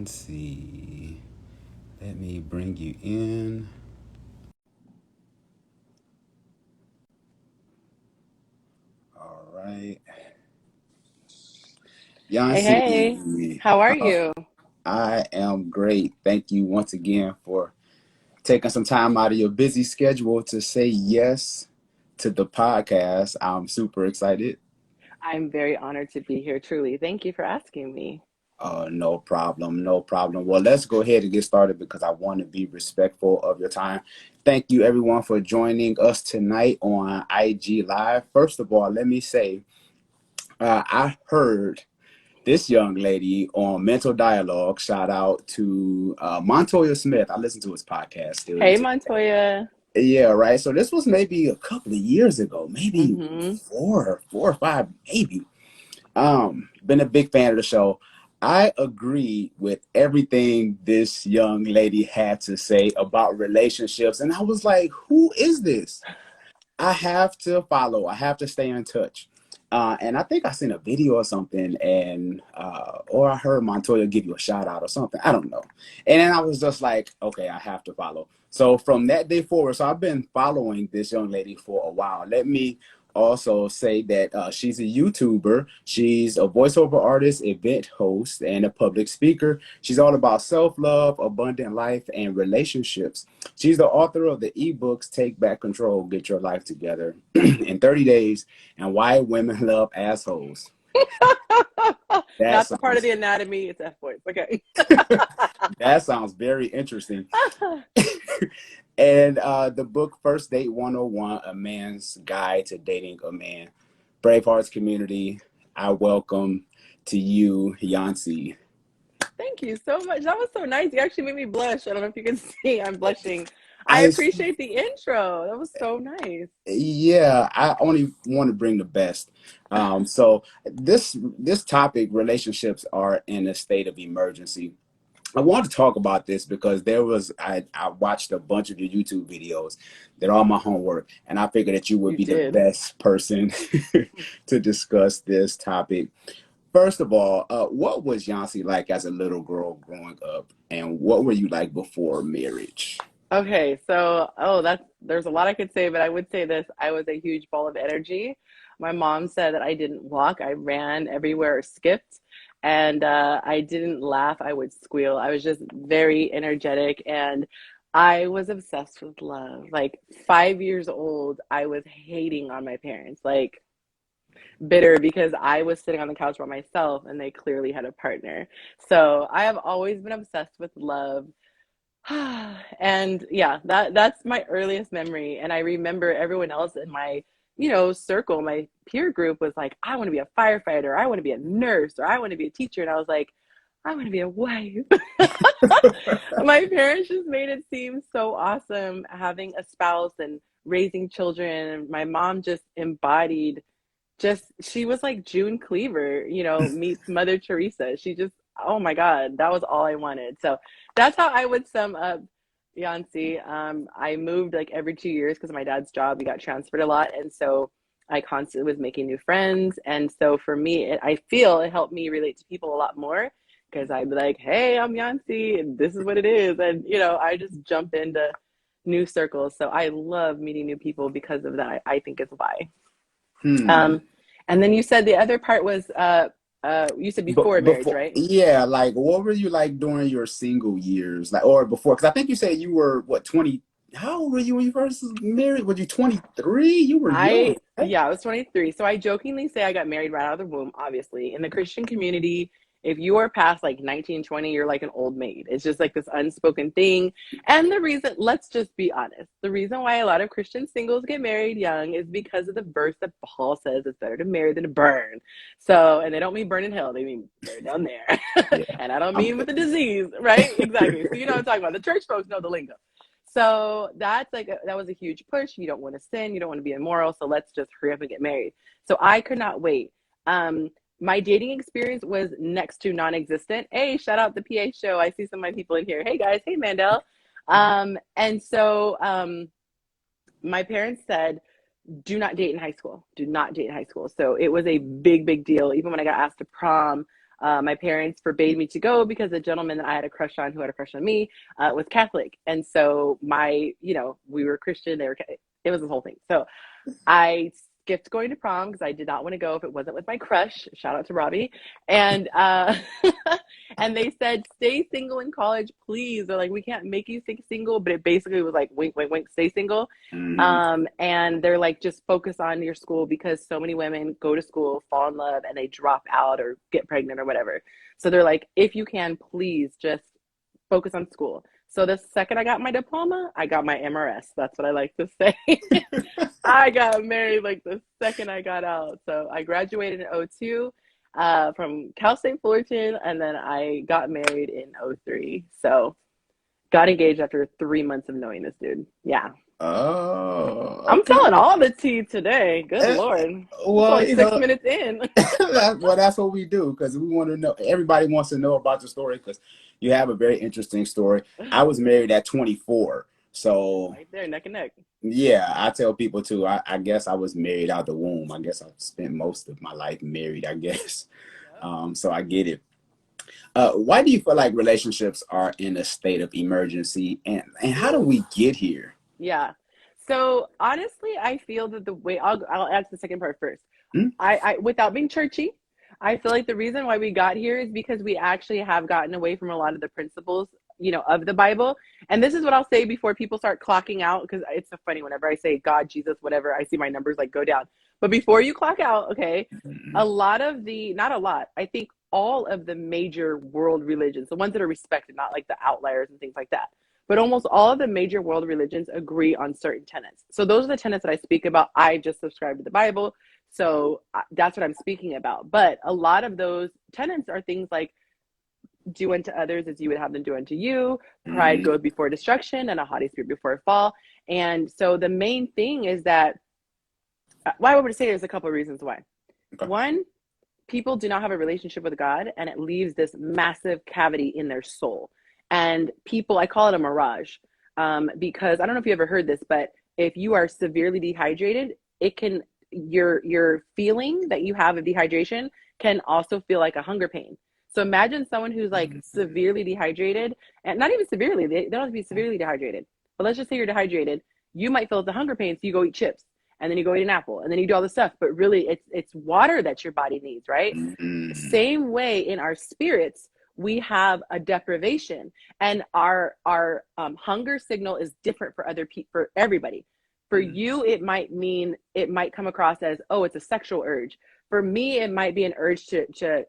Yancy. Let me bring you in. All right. Hey, hey, Yancy, how are you? I am great. Thank you once again for taking some time out of your busy schedule to say yes to the podcast. I'm super excited. I'm very honored to be here, truly. Thank you for asking me. No problem, no problem. Well, let's go ahead and get started because I want to be respectful of your time. Thank you, everyone, for joining us tonight on IG Live. First of all, let me say, I heard this young lady on Mental Dialogue. Shout out to Montoya Smith. I listen to his podcast still. Hey, Montoya. Yeah, right. So this was maybe a couple of years ago, maybe Mm-hmm. four or five, maybe. Been a big fan of the show. I agree with everything this young lady had to say about relationships, and I was like, "Who is this?" I have to follow. I have to stay in touch. And I think I seen a video or something, and or I heard Montoya give you a shout out or something. I don't know. And then I was just like, okay, I have to follow. So from that day forward, so I've been following this young lady for a while. Let me also say that she's a YouTuber. She's a voiceover artist, event host, and a public speaker. She's all about self-love, abundant life, and relationships. She's the author of the ebooks Take Back Control, Get Your Life Together in 30 Days, and Why Women Love Assholes. That Not the part of sounds the anatomy, it's F boys. Okay. that sounds very interesting. And the book First Date 101, A Man's Guide to Dating a Man. Bravehearts community, I welcome to you, Yancy. Thank you so much. That was so nice. You actually made me blush. I don't know if you can see, I'm blushing. I I appreciate the intro. That was so nice. Yeah, I only want to bring the best. So this topic, relationships are in a state of emergency. I want to talk about this because I watched a bunch of your YouTube videos. They're all my homework, and I figured that you would You be the did. best person to discuss this topic. First of all, what was Yancy like as a little girl growing up, and what were you like before marriage? Okay, so that's there's a lot I could say, but I would say this. I was a huge ball of energy. My mom said that I didn't walk, I ran everywhere or skipped, and I didn't laugh, I would squeal. I was just very energetic, and I was obsessed with love. Like 5 years old, I was hating on my parents, like bitter because I was sitting on the couch by myself and they clearly had a partner. So I have always been obsessed with love. And yeah, that's my earliest memory. And I remember everyone else in my, circle, my peer group was like, I want to be a firefighter, I want to be a nurse, or I want to be a teacher. And I was like, I want to be a wife. My parents just made it seem so awesome having a spouse and raising children. My mom just embodied she was like June Cleaver, meets Mother Teresa. She just, oh my God, that was all I wanted. So that's how I would sum up Yancy. I moved like every 2 years because of my dad's job. We got transferred a lot. And so I constantly was making new friends. And so for me, I feel it helped me relate to people a lot more because I'd be like, hey, I'm Yancy, and this is what it is. And, I just jump into new circles. So I love meeting new people because of that. I think is why. Hmm. Um, and then you said the other part was you said But before marriage, before, right? yeah, like what were you like during your single years, like or before? Because I think you said you were what 20. How old were you when you first married? Were you 23? You were young, right? Yeah, I was 23. So I jokingly say I got married right out of the womb, obviously. In the Christian community, if you are past like 19, 20, you're like an old maid. It's just like this unspoken thing. And the reason, let's just be honest, the reason why a lot of Christian singles get married young is because of the verse that Paul says it's better to marry than to burn. So, and they don't mean burn in hell, they mean burn down there. Yeah, And I don't I'm mean with the disease, right? Exactly. So you know what I'm talking about. The church folks know the lingo. So that's like that was a huge push. You don't want to sin, you don't want to be immoral, so let's just hurry up and get married. So I could not wait. Um, my dating experience was next to non-existent. Hey, shout out the PA show. I see some of my people in here. Hey guys, hey Mandel. And so my parents said, do not date in high school. Do not date in high school. So it was a big, big deal. Even when I got asked to prom, My parents forbade me to go because the gentleman that I had a crush on, who had a crush on me, was Catholic. And so we were Christian. It was this whole thing. So I skipped going to prom because I did not want to go if it wasn't with my crush. Shout out to Robbie. And and they said, stay single in college, please. They're like, we can't make you stay single, but it basically was like, wink, wink, wink, stay single. Mm-hmm. And they're like, just focus on your school because so many women go to school, fall in love, and they drop out or get pregnant or whatever. So they're like, if you can, please just focus on school. So the second I got my diploma, I got my MRS. That's what I like to say. I got married like the second I got out. So I graduated in '02 from Cal State Fullerton, and then I got married in '03. So got engaged after 3 months of knowing this dude. Yeah. Oh, I'm okay. telling all the tea today. Good Eh, Lord. It's well, only you six know, minutes in. that's what we do because we want to know. Everybody wants to know about the story because you have a very interesting story. I was married at 24, so Right there, neck and neck. yeah, I tell people too. I guess I was married out the womb. I guess I spent most of my life married. I guess, Yep. so I get it. Why do you feel like relationships are in a state of emergency, and how do we get here? Yeah. So honestly, I feel that the way I'll answer the second part first. Hmm? I without being churchy, I feel like the reason why we got here is because we actually have gotten away from a lot of the principles, of the Bible. And this is what I'll say before people start clocking out, because it's so funny whenever I say God, Jesus, whatever, I see my numbers like go down. But before you clock out, okay, a lot of not a lot, I think all of the major world religions, the ones that are respected, not like the outliers and things like that, but almost all of the major world religions agree on certain tenets. So those are the tenets that I speak about. I just subscribe to the Bible. So that's what I'm speaking about. But a lot of those tenets are things like do unto others as you would have them do unto you. Pride Mm-hmm. goes before destruction and a haughty spirit before a fall. And so the main thing is that, why I would say there's a couple of reasons why. Okay. One, people do not have a relationship with God, and it leaves this massive cavity in their soul. And people, I call it a mirage, because I don't know if you ever heard this, but if you are severely dehydrated, it can your feeling that you have of dehydration can also feel like a hunger pain. So imagine someone who's like severely dehydrated, and not even severely, they don't have to be severely dehydrated, but let's just say you're dehydrated. You might feel the hunger pain, so you go eat chips and then you go eat an apple and then you do all this stuff, but really it's water that your body needs, right? Mm-hmm. Same way in our spirits, we have a deprivation, and our hunger signal is different for other people, for everybody. For you, it might come across as, oh, it's a sexual urge. For me, it might be an urge to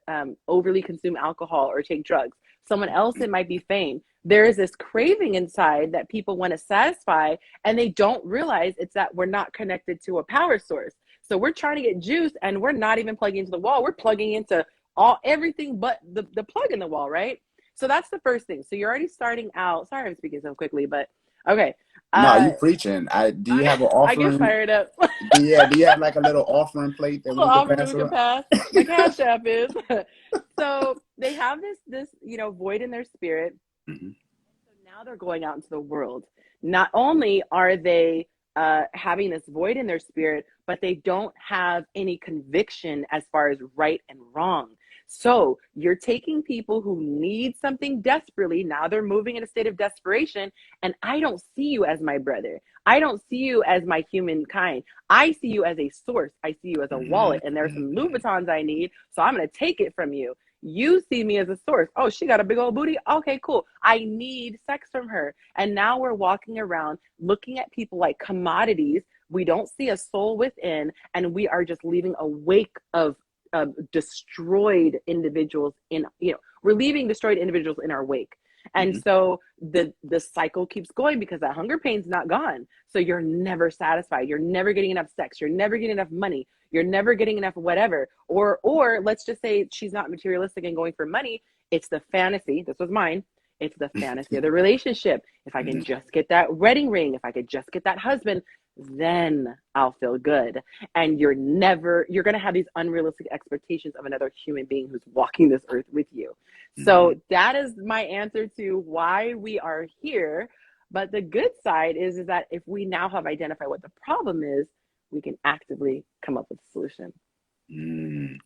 overly consume alcohol or take drugs. Someone else, it might be fame. There is this craving inside that people want to satisfy, and they don't realize it's that we're not connected to a power source. So we're trying to get juice, and we're not even plugging into the wall. We're plugging into everything but the plug in the wall, right? So that's the first thing. So you're already starting out. Sorry, I'm speaking so quickly, but okay. No, Uh, you preaching. Do you have an I get offering? fired up. Do you have like a little offering plate that Little we could offering that pass we can around? pass. My cash app is. So they have this void in their spirit. Mm-hmm. So now they're going out into the world. Not only are they having this void in their spirit, but they don't have any conviction as far as right and wrong. So you're taking people who need something desperately. Now they're moving in a state of desperation. And I don't see you as my brother. I don't see you as my humankind. I see you as a source. I see you as a wallet. And there's some Mm-hmm. Louboutins I need. So I'm going to take it from you. You see me as a source. Oh, she got a big old booty. Okay, cool. I need sex from her. And now we're walking around looking at people like commodities. We don't see a soul within, and we are just leaving a wake of destroyed individuals we're leaving destroyed individuals in our wake. And Mm-hmm. so the cycle keeps going because that hunger pain's not gone. So you're never satisfied. You're never getting enough sex. You're never getting enough money. You're never getting enough whatever. Or let's just say she's not materialistic and going for money. It's the fantasy. This was mine. It's the fantasy of the relationship. If I can just get that wedding ring, if I could just get that husband, then I'll feel good. And you're going to have these unrealistic expectations of another human being who's walking this earth with you. Mm-hmm. So that is my answer to why we are here. But the good side is that if we now have identified what the problem is, we can actively come up with a solution. Mm.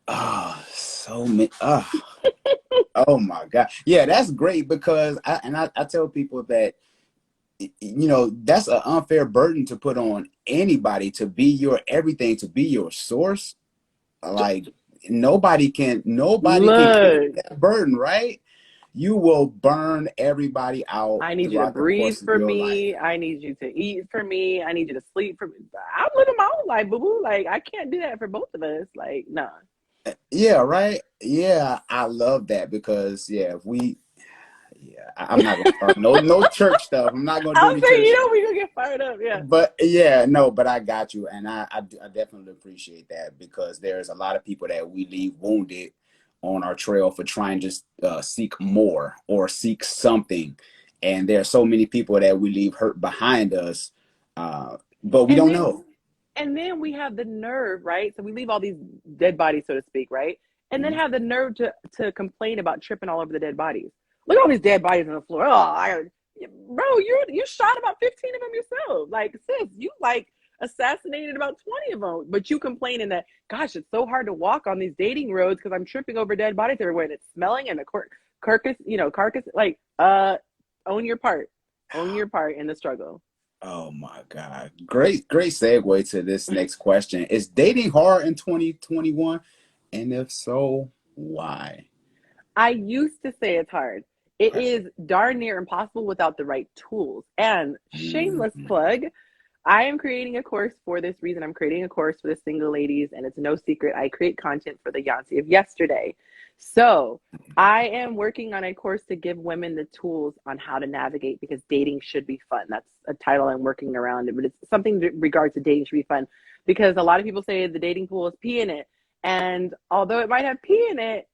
Oh, so many. Oh my God. Yeah, that's great because I tell people that, that's an unfair burden to put on anybody to be your everything, to be your source. Like nobody can carry Look, that burden, right? You will burn everybody out I need you to throughout the breathe course of for your life. me. I need you to eat for me. I need you to sleep for me. I'm living my own life, boo boo. Like, I can't do that for both of us. Like, nah. Yeah, right. Yeah, I love that because if we yeah, I'm not gonna start no church stuff. I'm not gonna do I'll any say, church we're going to get fired up. Yeah. but yeah, no, but I got you, and I definitely appreciate that because there's a lot of people that we leave wounded on our trail for trying to seek more or seek something, and there are so many people that we leave hurt behind us, but we And don't then know. And then we have the nerve, right? So we leave all these dead bodies, so to speak, right? And then Mhm. have the nerve to complain about tripping all over the dead bodies. Look at all these dead bodies on the floor. Bro, you shot about 15 of them yourself. Like, sis, you like assassinated about 20 of them. But you complaining that, gosh, it's so hard to walk on these dating roads because I'm tripping over dead bodies everywhere and it's smelling and the carcass. Like, own your part. Own your part in the struggle. Oh my God. Great segue to this next question. Is dating hard in 2021? And if so, why? I used to say it's hard. It is darn near impossible without the right tools. And shameless Mhm. plug, I am creating a course for this reason. I'm creating a course for the single ladies, and it's no secret. I create content for the Yancy of yesterday. So I am working on a course to give women the tools on how to navigate because dating should be fun. That's a title I'm working around, but it's something in regards to dating should be fun because a lot of people say the dating pool is pee in it. And although it might have pee in it,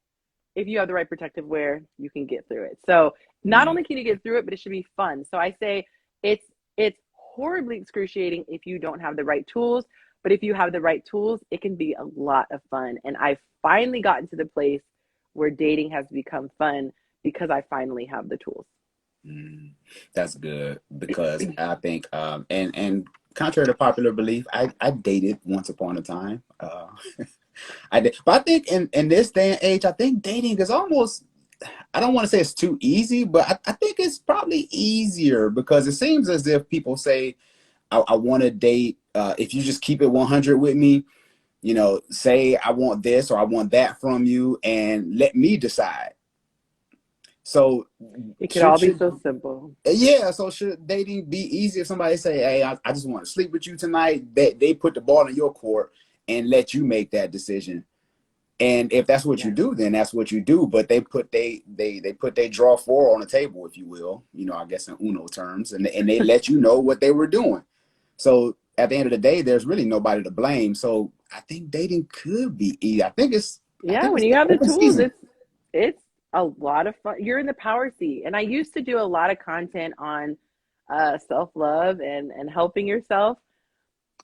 if you have the right protective wear, you can get through it. So not only can you get through it, but it should be fun. So I say it's horribly excruciating if you don't have the right tools. But if you have the right tools, it can be a lot of fun. And I've finally gotten to the place where dating has become fun because I finally have the tools. Mm, that's good because I think and contrary to popular belief, I dated once upon a time. I did, but I think in this day and age, I think dating is almost, I don't want to say it's too easy, but I think it's probably easier because it seems as if people say I want to date if you just keep it 100 with me, say I want this or I want that from you and let me decide. So It could all be should so simple. yeah, so should dating be easy if somebody say, "Hey, I just want to sleep with you tonight"? They put the ball in your court and let you make that decision. And if that's what you Yes. do, then that's what you do. But they put they draw four on the table, if you will, I guess in Uno terms, and they let you know what they were doing. So at the end of the day, there's really nobody to blame. So I think dating could be easy. I Yeah, think when it's you the have the open tools, season. it's a lot of fun. You're in the power seat. And I used to do a lot of content on self-love and helping yourself.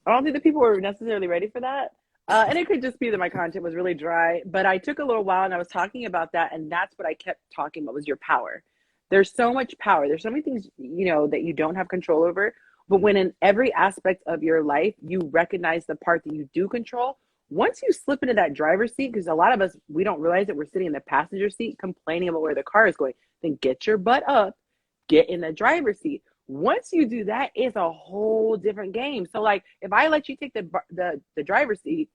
I don't think that people were necessarily ready for that. And it could just be that my content was really dry, but I took a little while and I was talking about that. And that's what I kept talking about was your power. There's so much power. There's so many things, that you don't have control over. But when in every aspect of your life, you recognize the part that you do control, once you slip into that driver's seat, because a lot of us, we don't realize that we're sitting in the passenger seat complaining about where the car is going, then get your butt up, get in the driver's seat. Once you do that, it's a whole different game. So like if I let you take the driver's seat,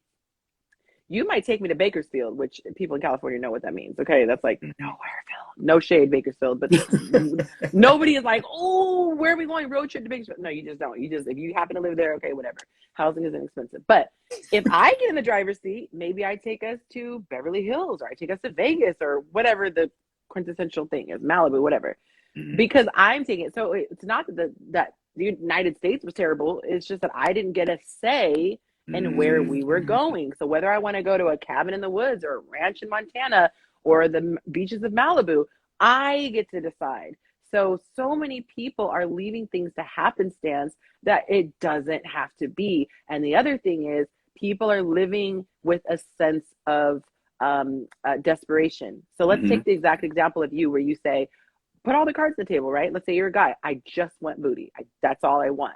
you might take me to Bakersfield, which people in California know what that means. Okay, that's like nowhereville. No shade, Bakersfield, but nobody is like, oh, where are we going? Road trip to Bakersfield? No, you just don't. You just if you happen to live there, okay, whatever. Housing is inexpensive. But if I get in the driver's seat, maybe I take us to Beverly Hills, or I take us to Vegas, or whatever the quintessential thing is, Malibu, whatever, because I'm taking it. So it's not that the United States was terrible. It's just that I didn't get a say in where we were going. So whether I want to go to a cabin in the woods or a ranch in Montana or the beaches of Malibu, I get to decide. So many people are leaving things to happenstance that it doesn't have to be. And the other thing is, people are living with a sense of desperation. So let's Hmm. take the exact example of you where you say, put all the cards on the table, right? Let's say you're a guy. I just want booty. That's all I want.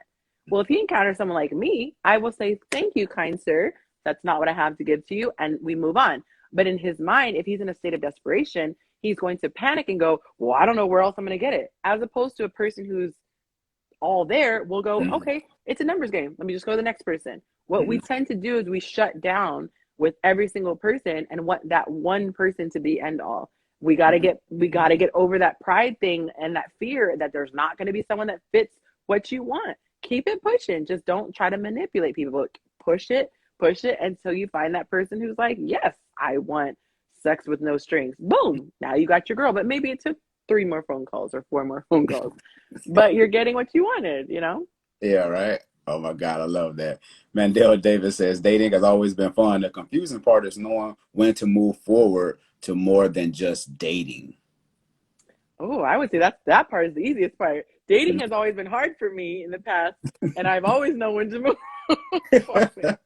Well, if you encounter someone like me, I will say, thank you, kind sir. That's not what I have to give to you. And we move on. But in his mind, if he's in a state of desperation, he's going to panic and go, well, I don't know where else I'm going to get it. As opposed to a person who's all there will go, Mm-hmm. okay, it's a numbers game. Let me just go to the next person. What we Mm-hmm. tend to do is we shut down with every single person and want that one person to be end all. We gotta get over that pride thing and that fear that there's not going to be someone that fits what you want. Keep it pushing. Just don't try to manipulate people. Push it until you find that person who's like, yes, I want sex with no strings. Boom. Now you got your girl. But maybe it took 3 more phone calls or 4 more phone calls. But you're getting what you wanted, you know? Yeah, right. Oh my God, I love that. Mandel Davis says dating has always been fun. The confusing part is knowing when to move forward to more than just dating. Oh, I would say that part is the easiest part. Dating has always been hard for me in the past, and I've always known when to move forward.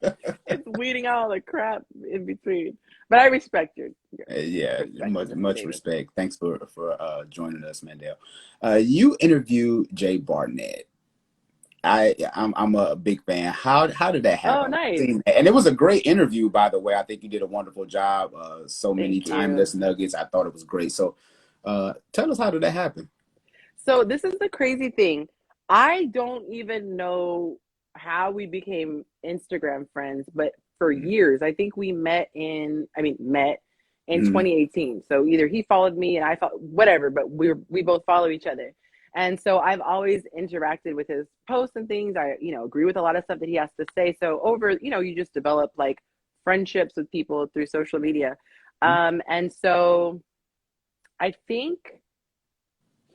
It's weeding out all the crap in between. But I respect your Yeah, perspective, much Mr. much Davis. respect. Thanks for joining us, Mandel. You interviewed Jay Barnett. I'm a big fan. How did that Oh, happen? I've nice. seen that. And it was a great interview, by the way. I think you did a wonderful job. So many Thank you. timeless nuggets. I thought it was great. So, tell us, how did that happen? So this is the crazy thing. I don't even know how we became Instagram friends, but for years, I think we met in Mm-hmm. 2018. So either he followed me and I followed whatever, but we both follow each other. And so I've always interacted with his posts and things. I, agree with a lot of stuff that he has to say. So over, you just develop like friendships with people through social media. And so I think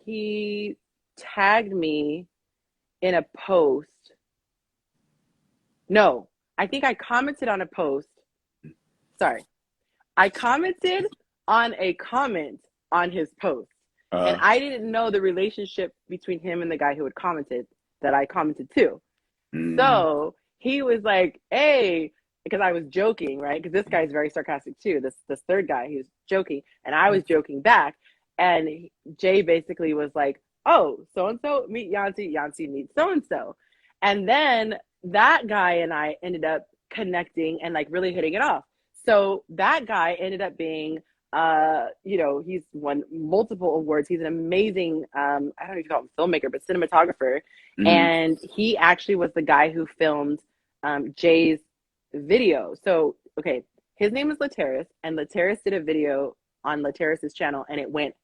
he tagged me in a post. No, I think I commented on a post. Sorry. I commented on a comment on his post. And Uh, I didn't know the relationship between him and the guy who had commented that I commented to. mm, So he was like, hey, because I was joking, right? Because this guy's very sarcastic too. This third guy, he was joking, and I was joking back. And Jay basically was like, oh, so and so meet Yancy, Yancy meet so and so. And then that guy and I ended up connecting and like really hitting it off. So that guy ended up being he's won multiple awards. He's an amazing I don't know if you call him filmmaker, but cinematographer. mm, And he actually was the guy who filmed Jay's video. So, okay, his name is Lateris, and Lateris did a video on Lateris's channel, and it went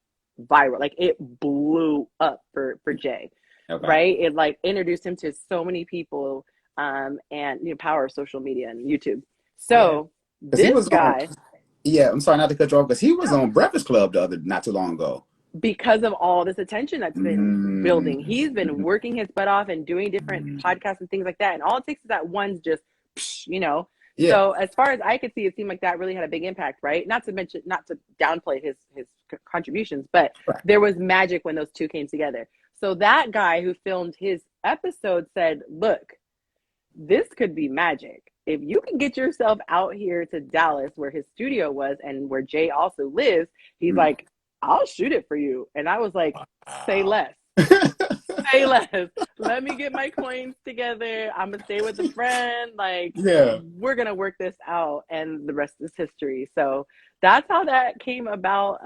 viral. Like it blew up for Jay, okay. right? It like introduced him to so many people, and power of social media and YouTube. Yeah. So Because he this was on, guy, yeah, I'm sorry not to cut you off, because he was no, on Breakfast Club not too long ago. because of all this attention that's been Mm, building. He's been working his butt off and doing different mm, podcasts and things like that. And all it takes is that one's just, yeah. So as far as I could see, it seemed like that really had a big impact, right? Not to mention, not to downplay his contributions, but Right. there was magic when those two came together. So that guy who filmed his episode said, look, this could be magic. If you can get yourself out here to Dallas, where his studio was and where Jay also lives, he's Mm, like, I'll shoot it for you. And I was like, say wow. less, say less. Let me get my coins together. I'm gonna stay with a friend. Like, Yeah. we're gonna work this out, and the rest is history. So that's how that came about.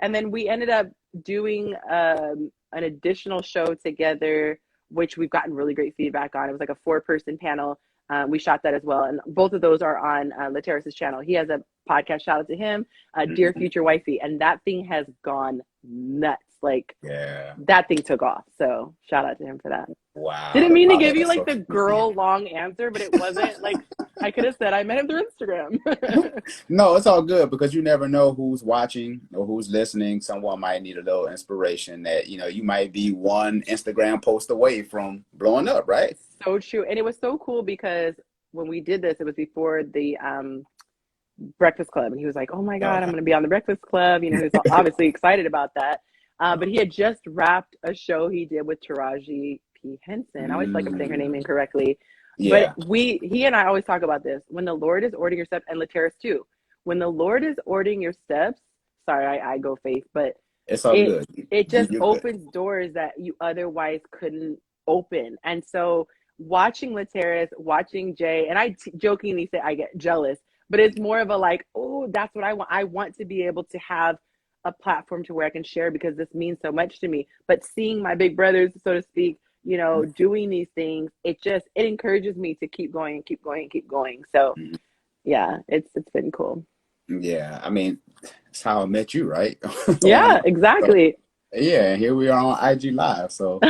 And then we ended up doing an additional show together, which we've gotten really great feedback on. It was like a 4-person panel. We shot that as well, and both of those are on Lateris's channel. He has a podcast. Shout out to him, Dear Mhm. Future Wifey, and that thing has gone nuts. Like Yeah. that thing took off. So shout out to him for that. Wow. Didn't The mean to power give you of like the social media. girl long answer, but it wasn't like I could have said I met him through Instagram. No, it's all good, because you never know who's watching or who's listening. Someone might need a little inspiration that, you might be one Instagram post away from blowing up, right? So true. And it was so cool because when we did this, it was before the Breakfast Club, and he was like, "Oh my God, I'm Okay. going to be on the Breakfast Club." He was obviously excited about that. But he had just wrapped a show he did with Taraji P Henson. I always feel like I'm saying her name Mm, incorrectly, but yeah. he and I always talk about this. When the Lord is ordering your steps, and Lateris too. When the Lord is ordering your steps, sorry, I go faith, but It's all it good. it just You're good. opens doors that you otherwise couldn't open. And so watching Lateris, watching Jay, and jokingly say I get jealous but it's more of a like, oh, that's what I want. I want to be able to have a platform to where I can share because this means so much to me. But seeing my big brothers, so to speak, doing these things, it encourages me to keep going and keep going and keep going. So Mhm. yeah, it's been cool. Yeah, I mean, that's how I met you, right? Yeah, So, exactly. yeah, here we are on IG Live. So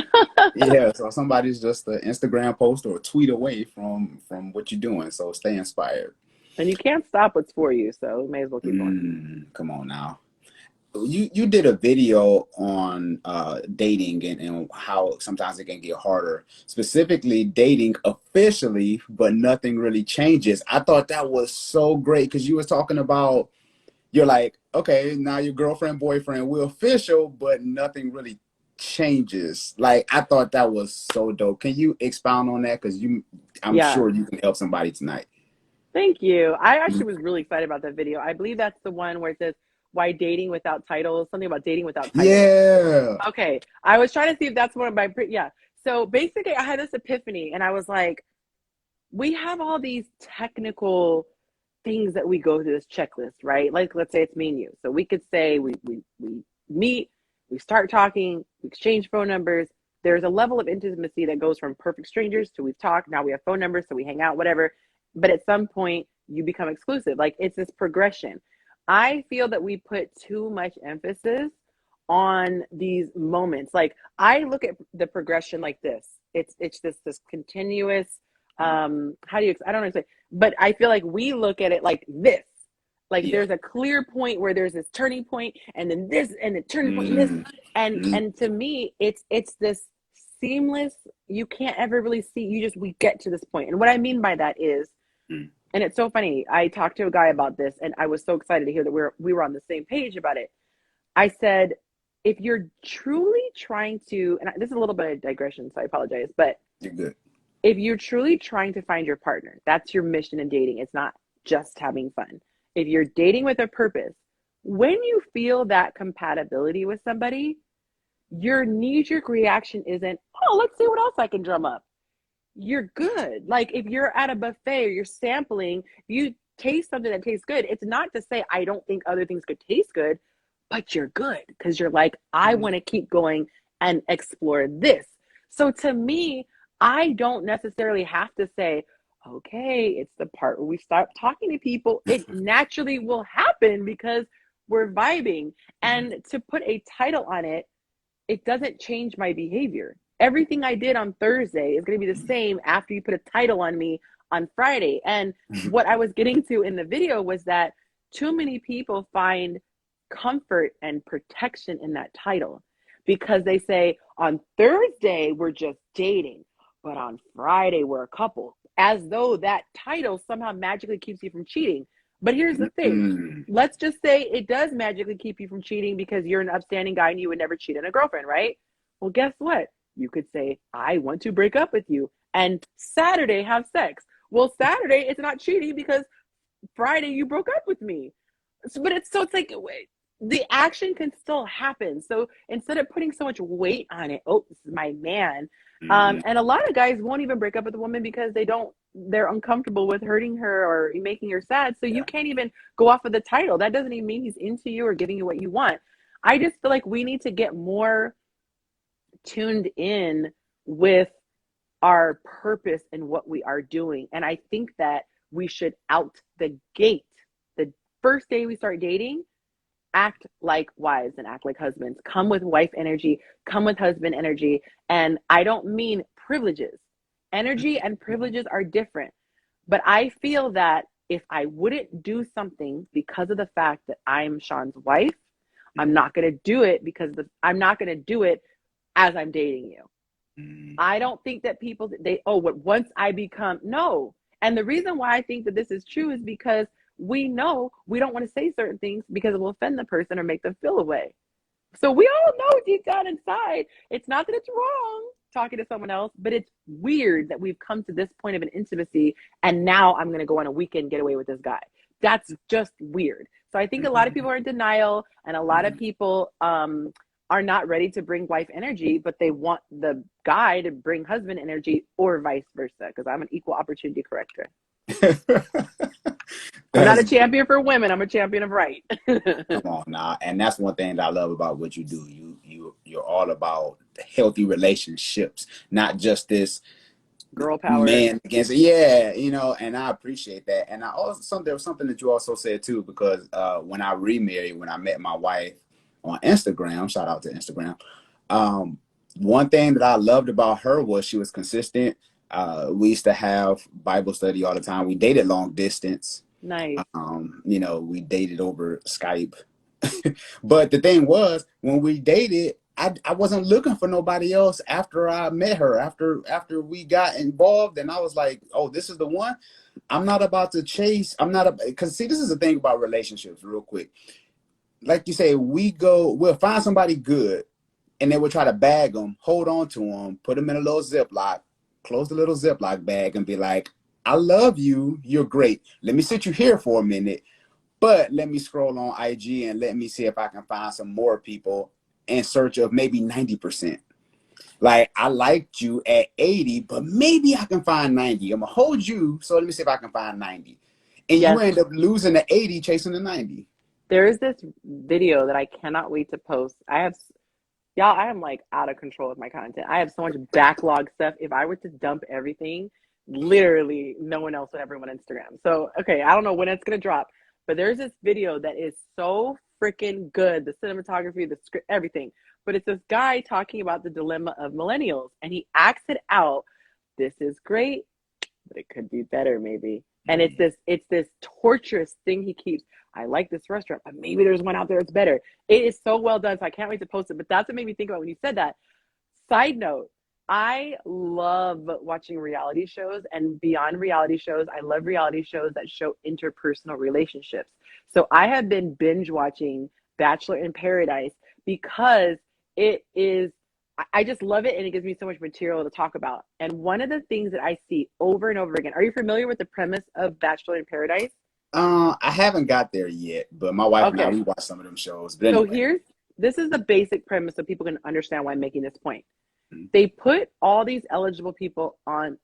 yeah, so somebody's just an Instagram post or a tweet away from what you're doing. So stay inspired. And you can't stop what's for you, so we may as well keep going. Come on now. You did a video on dating and how sometimes it can get harder, specifically dating officially, but nothing really changes. I thought that was so great because you was talking about you're like, okay, now your girlfriend, boyfriend, we're official, but nothing really changes. Like I thought that was so dope. Can you expound on that? Because I'm Yeah. sure you can help somebody tonight. Thank you. I actually was really excited about that video. I believe that's the one where it says why dating without titles, something about dating without titles. Yeah. Okay. I was trying to see if that's one of my yeah. So basically I had this epiphany and I was like, we have all these technical things that we go through this checklist, right? Like let's say it's me and you. So we could say we meet, we start talking, we exchange phone numbers. There's a level of intimacy that goes from perfect strangers to we've talked, now we have phone numbers, so we hang out, whatever. But at some point you become exclusive. Like it's this progression. I feel that we put too much emphasis on these moments. Like I look at the progression like this. It's this continuous how do you I don't know, but I feel like we look at it like this. Like Yeah. there's a clear point where there's this turning point and then this and the turning point and this Mm, and to me it's this seamless, you can't ever really see, we get to this point. And what I mean by that is, mm, and it's so funny, I talked to a guy about this and I was so excited to hear that we were on the same page about it. I said, if you're truly trying to, and this is a little bit of digression, so I apologize, but you're good. if you're truly trying to find your partner, that's your mission in dating. It's not just having fun. If you're dating with a purpose, when you feel that compatibility with somebody, your knee jerk reaction isn't, oh, let's see what else I can drum up. You're good. Like if you're at a buffet or you're sampling, you taste something that tastes good. It's not to say I don't think other things could taste good, but you're good because you're like, I Mm, want to keep going and explore this. So to me, I don't necessarily have to say, okay, it's the part where we start talking to people. It naturally will happen because we're vibing. mm, And to put a title on it, it doesn't change my behavior. Everything I did on Thursday is going to be the same after you put a title on me on Friday. And mm. what I was getting to in the video was that too many people find comfort and protection in that title because they say on Thursday we're just dating, but on Friday we're a couple, as though that title somehow magically keeps you from cheating. But here's the thing, Mm. let's just say it does magically keep you from cheating because you're an upstanding guy and you would never cheat on a girlfriend, right? Well, guess what? You could say, I want to break up with you and Saturday have sex. Well, Saturday it's not cheating because Friday you broke up with me. But it's like the action can still happen. So instead of putting so much weight on it, oh, this is my man. Mhm. And a lot of guys won't even break up with a woman because they're uncomfortable with hurting her or making her sad. So you Yeah. can't even go off of the title. That doesn't even mean he's into you or giving you what you want. I just feel like we need to get more tuned in with our purpose and what we are doing. And I think that we should out the gate, the first day we start dating, act like wives and act like husbands. Come with wife energy, come with husband energy. And I don't mean privileges. Energy and privileges are different. But I feel that if I wouldn't do something because of the fact that I'm Shon's wife, I'm Mhm. not going to do it I'm not going to do it as I'm dating you. Mhm. I don't think that people what once I become no. And the reason why I think that this is true is because we know we don't want to say certain things because it will offend the person or make them feel away. So we all know deep down inside, it's not that it's wrong talking to someone else, but it's weird that we've come to this point of an intimacy and now I'm going to go on a weekend getaway with this guy. That's just weird. So I think a lot of Mhm. people are in denial and a lot of Mhm. people are not ready to bring wife energy, but they want the guy to bring husband energy or vice versa because I'm an equal opportunity corrector. I'm not a That's champion for women. I'm a champion of right. come on now, and that's one thing that I love about what you do. You're all about healthy relationships, not just this Girl power. man against it. Yeah, you know, and I appreciate that. And I also there was something that you also said too, because when I remarried, when I met my wife on Instagram, shout out to Instagram. Um, one thing that I loved about her was she was consistent. We used to have Bible study all the time. We dated long distance. Nice. You know, we dated over Skype. But the thing was, when we dated, I wasn't looking for nobody else after I met her. After we got involved, and I was like, oh, this is the one. I'm not about to chase. I'm not because see, this is the thing about relationships, real quick. Like you say, we'll find somebody good, and then we'll try to bag them, hold on to them, put them in a little Ziploc, close the little Ziploc bag, and be like, I love you. You're great. Let me sit you here for a minute. But let me scroll on IG and let me see if I can find some more people in search of maybe 90%. Like, I liked you at 80, but maybe I can find 90. I'm going to hold you, so let me see if I can find 90. And you Yes. end up losing the 80 chasing the 90. There is this video that I cannot wait to post. Y'all, I am like out of control with my content. I have so much backlog stuff. If I were to dump everything, literally no one else would ever on Instagram. So, okay, I don't know when it's going to drop, but there's this video that is so freaking good. The cinematography, the script, everything. But it's this guy talking about the dilemma of millennials, and he acts it out. This is great, but it could be better maybe. And it's this torturous thing he keeps. I like this restaurant, but maybe there's one out there that's better. It is so well done, so I can't wait to post it. But that's what made me think about when you said that. Side note, I love watching reality shows, and beyond reality shows, I love reality shows that show interpersonal relationships. So I have been binge watching Bachelor in Paradise because it is, I just love it, and it gives me so much material to talk about. And one of the things that I see over and over again, are you familiar with the premise of Bachelor in Paradise? I haven't got there yet, but my wife and I, Okay. we watch some of them shows. But So anyway. this is the basic premise so people can understand why I'm making this point. Mhm. They put all these eligible people on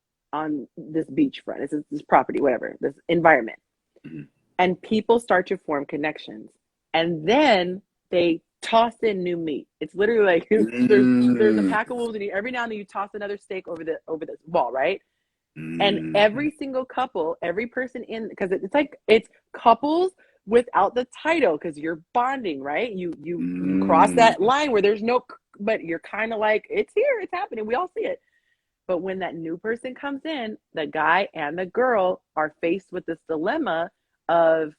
this beachfront, this property, whatever, this environment. Mhm. And people start to form connections. And then they toss in new meat. It's literally like there's a Mm. pack of wolves, and every now and then you toss another steak over this wall, right? And Mm. every single couple, every person in, because it's like it's couples without the title, because you're bonding, right? You cross Mm. that line where there's no, but you're kind of like, it's here, it's happening, we all see it. But when that new person comes in, the guy and the girl are faced with this dilemma of,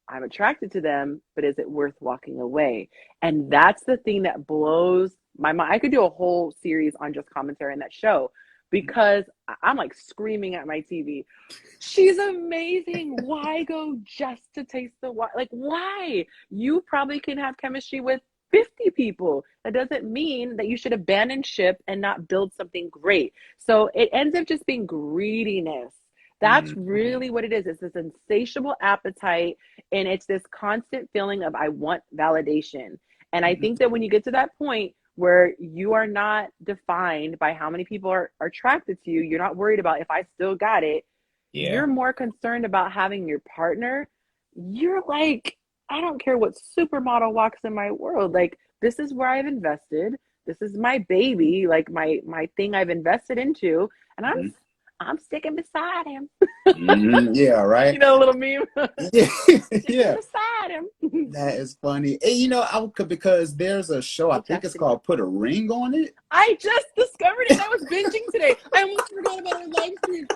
I'm attracted to them, but is it worth walking away? And that's the thing that blows my mind. I could do a whole series on just commentary on that show, because I'm like screaming at my TV. She's amazing. Why go just to taste the water? Like, why? You probably can have chemistry with 50 people. That doesn't mean that you should abandon ship and not build something great. So it ends up just being greediness. That's Mm. really what it is. It's this insatiable appetite, and it's this constant feeling of, I want validation. And I Mm. think that when you get to that point where you are not defined by how many people are attracted to you, you're not worried about if I still got it, Yeah. you're more concerned about having your partner. You're like, I don't care what supermodel walks in my world. Like, this is where I've invested. This is my baby, like my thing I've invested into, and Mhm. I'm sticking beside him. Mhm. Yeah, You right. know, a little meme. Yeah, Sticking yeah. beside him. That is funny. And, you know, because there's a show, I Oh, think it's chastity. called Put a Ring on It. I just discovered it, and I was binging today. I almost forgot about our live stream.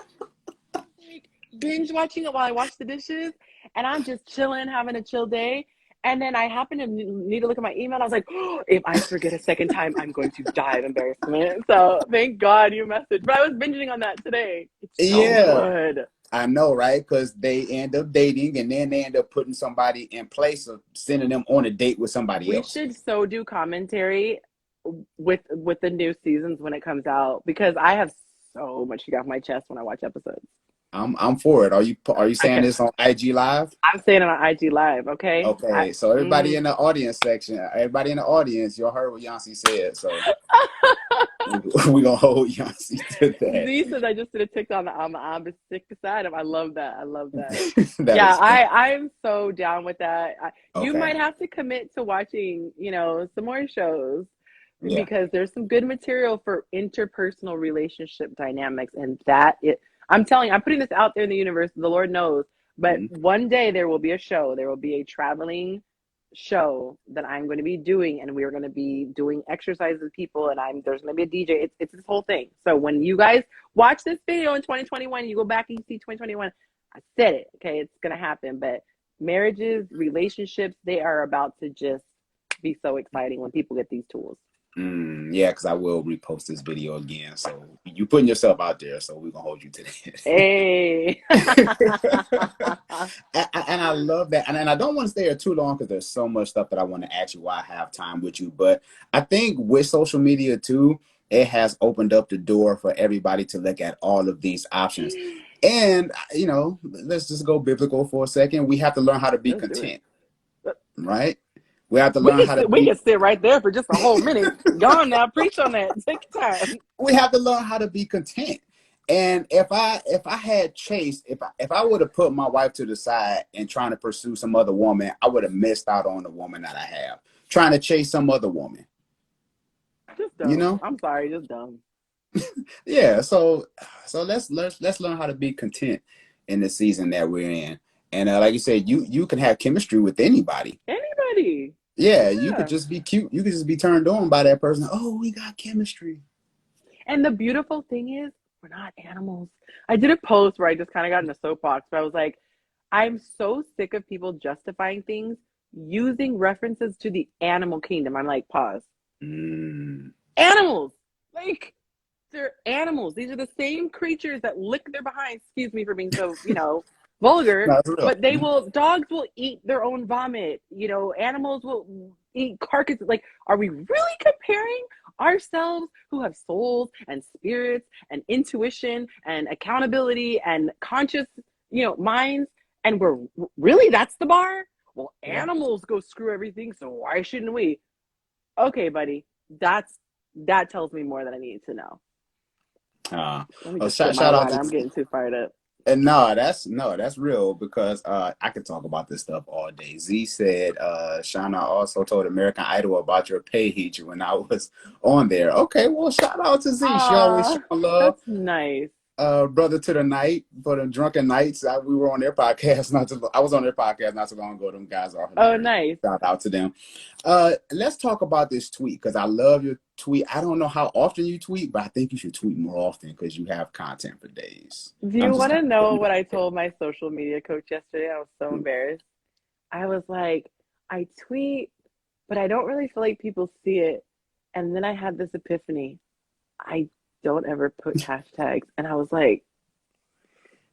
Like, binge watching it while I wash the dishes, and I'm just chilling, having a chill day. And then I happen to need to look at my email. I was like, oh, if I forget a second time, I'm going to die of embarrassment. So thank God you messaged. But I was binging on that today. It's so Yeah, good. I know, right? Because they end up dating and then they end up putting somebody in place of sending them on a date with somebody We else. should so do commentary with the new seasons when it comes out, because I have so much to get off my chest when I watch episodes. I'm for it. Are you I saying can. this on IG Live? I'm saying it on IG Live. Okay. Okay, so everybody in the audience section, everybody in the audience, you all heard what Yancy said. So we gonna hold Yancey to that. Z says I just did a TikTok on the opposite side of. I love that. I love that. That Yeah, is funny. I'm so down with that. You Okay. might have to commit to watching, some more shows Yeah. because there's some good material for interpersonal relationship dynamics, and that it. I'm telling you, I'm putting this out there in the universe. The Lord knows, but Mhm. one day there will be a show. There will be a traveling show that I'm going to be doing, and we're going to be doing exercises with people, and there's going to be a DJ. It's this whole thing. So when you guys watch this video in 2021, you go back and you see 2021. I said it. Okay, it's going to happen. But marriages, relationships, they are about to just be so exciting when people get these tools. Yeah, because I will repost this video again. So you putting yourself out there, so we're gonna hold you to Hey. that. And I love that. And I don't want to stay here too long because there's so much stuff that I want to ask you while I have time with you. But I think with social media too, it has opened up the door for everybody to look at all of these options. And let's just go biblical for a second. We have to learn how to be Let's do content, it. right? We have to We learn can how to sit. We be can sit right there for just a whole minute. Go on now, preach on that. Take time. we have to learn how to be content. And if I had chased, if I would have put my wife to the side and trying to pursue some other woman, I would have missed out on the woman that I have. Trying to chase some other woman, Just you dumb. know? I'm sorry, just dumb. Yeah. So let's learn how to be content in the season that we're in. And like you said, you can have chemistry with anybody. Anybody. Yeah, you could Yeah. just be cute. You could just be turned on by that person. Oh, we got chemistry. And the beautiful thing is, we're not animals. I did a post where I just kind of got in a soapbox, but I was like, I'm so sick of people justifying things using references to the animal kingdom. I'm like, pause. Mm, Animals. Like, they're animals. These are the same creatures that lick their behind. Excuse me for being so, vulgar. that's real. But dogs will eat their own vomit. Animals will eat carcasses. Like, are we really comparing ourselves who have souls and spirits and intuition and accountability and conscious, minds? And we're really, that's the bar? Well, Yeah. animals go screw everything. So why shouldn't we? Okay, buddy. That tells me more than I need to know. Let me just get my Shout out water. to I'm getting too fired up. and no, that's real because I could talk about this stuff all day. Z said, Shauna also told American Idol about your page when I was on there. Okay, well, shout out to Z. She always Aw, showing love. that's nice. Brother to the night for the drunken nights. We were on their podcast I was on their podcast not so long ago. Them guys are Oh, hilarious. nice. Shout out to them. Let's talk about this tweet because I love your tweet. I don't know how often you tweet, but I think you should tweet more often because you have content for days. Do I'm you just want kind to of know putting what I told my social media coach yesterday? I was so embarrassed. I was like, I tweet, but I don't really feel like people see it. And then I had this epiphany. I don't ever put hashtags. And I was like,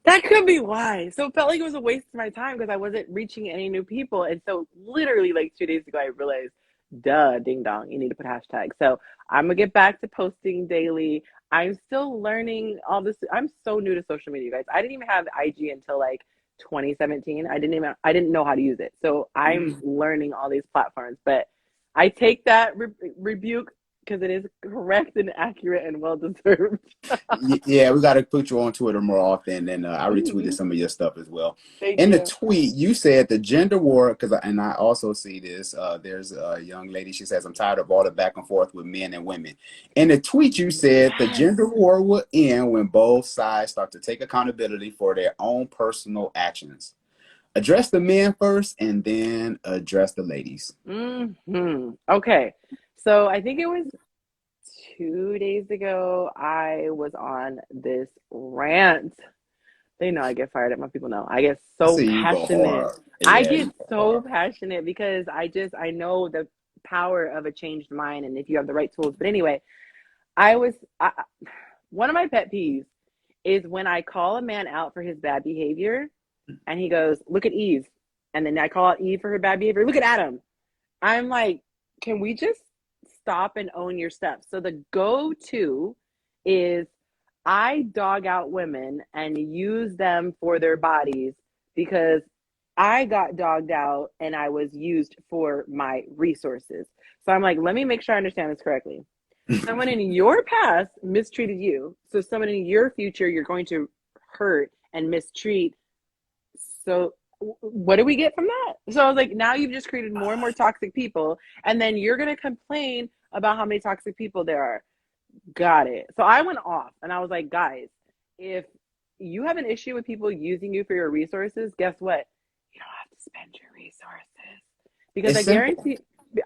that could be why. So it felt like it was a waste of my time because I wasn't reaching any new people. And so literally like 2 days ago, I realized, duh, ding dong, you need to put hashtags. So I'm gonna get back to posting daily. I'm still learning all this. I'm so new to social media, guys. I didn't even have IG until like 2017. I didn't know how to use it. So I'm Mhm. learning all these platforms. But I take that rebuke because it is correct and accurate and well deserved. Yeah, we got to put you on Twitter more often, and I retweeted Mhm. some of your stuff as well. Thank In the you. tweet, you said the gender war, and I also see this. There's a young lady. She says, "I'm tired of all the back and forth with men and women." In the tweet, you said the Yes. gender war will end when both sides start to take accountability for their own personal actions. Address the men first, and then address the ladies. Okay. So I think it was 2 days ago, I was on this rant. They know I get fired up. My people know. I get I so see you go passionate. hard. I Yeah, get you go so hard. passionate because I know the power of a changed mind and if you have the right tools. But anyway, I was I, one of my pet peeves is when I call a man out for his bad behavior and he goes, "Look at Eve." And then I call out Eve for her bad behavior. "Look at Adam." I'm like, can we just stop and own your steps? So the go-to is I dog out women and use them for their bodies because I got dogged out and I was used for my resources. So I'm like, let me make sure I understand this correctly. Someone in your past mistreated you. So someone in your future you're going to hurt and mistreat. So what do we get from that? So I was like, now you've just created more and more toxic people, and then you're gonna complain about how many toxic people there are. Got it. So I went off and I was like, guys, if you have an issue with people using you for your resources, guess what? You don't have to spend your resources. Because It's simple.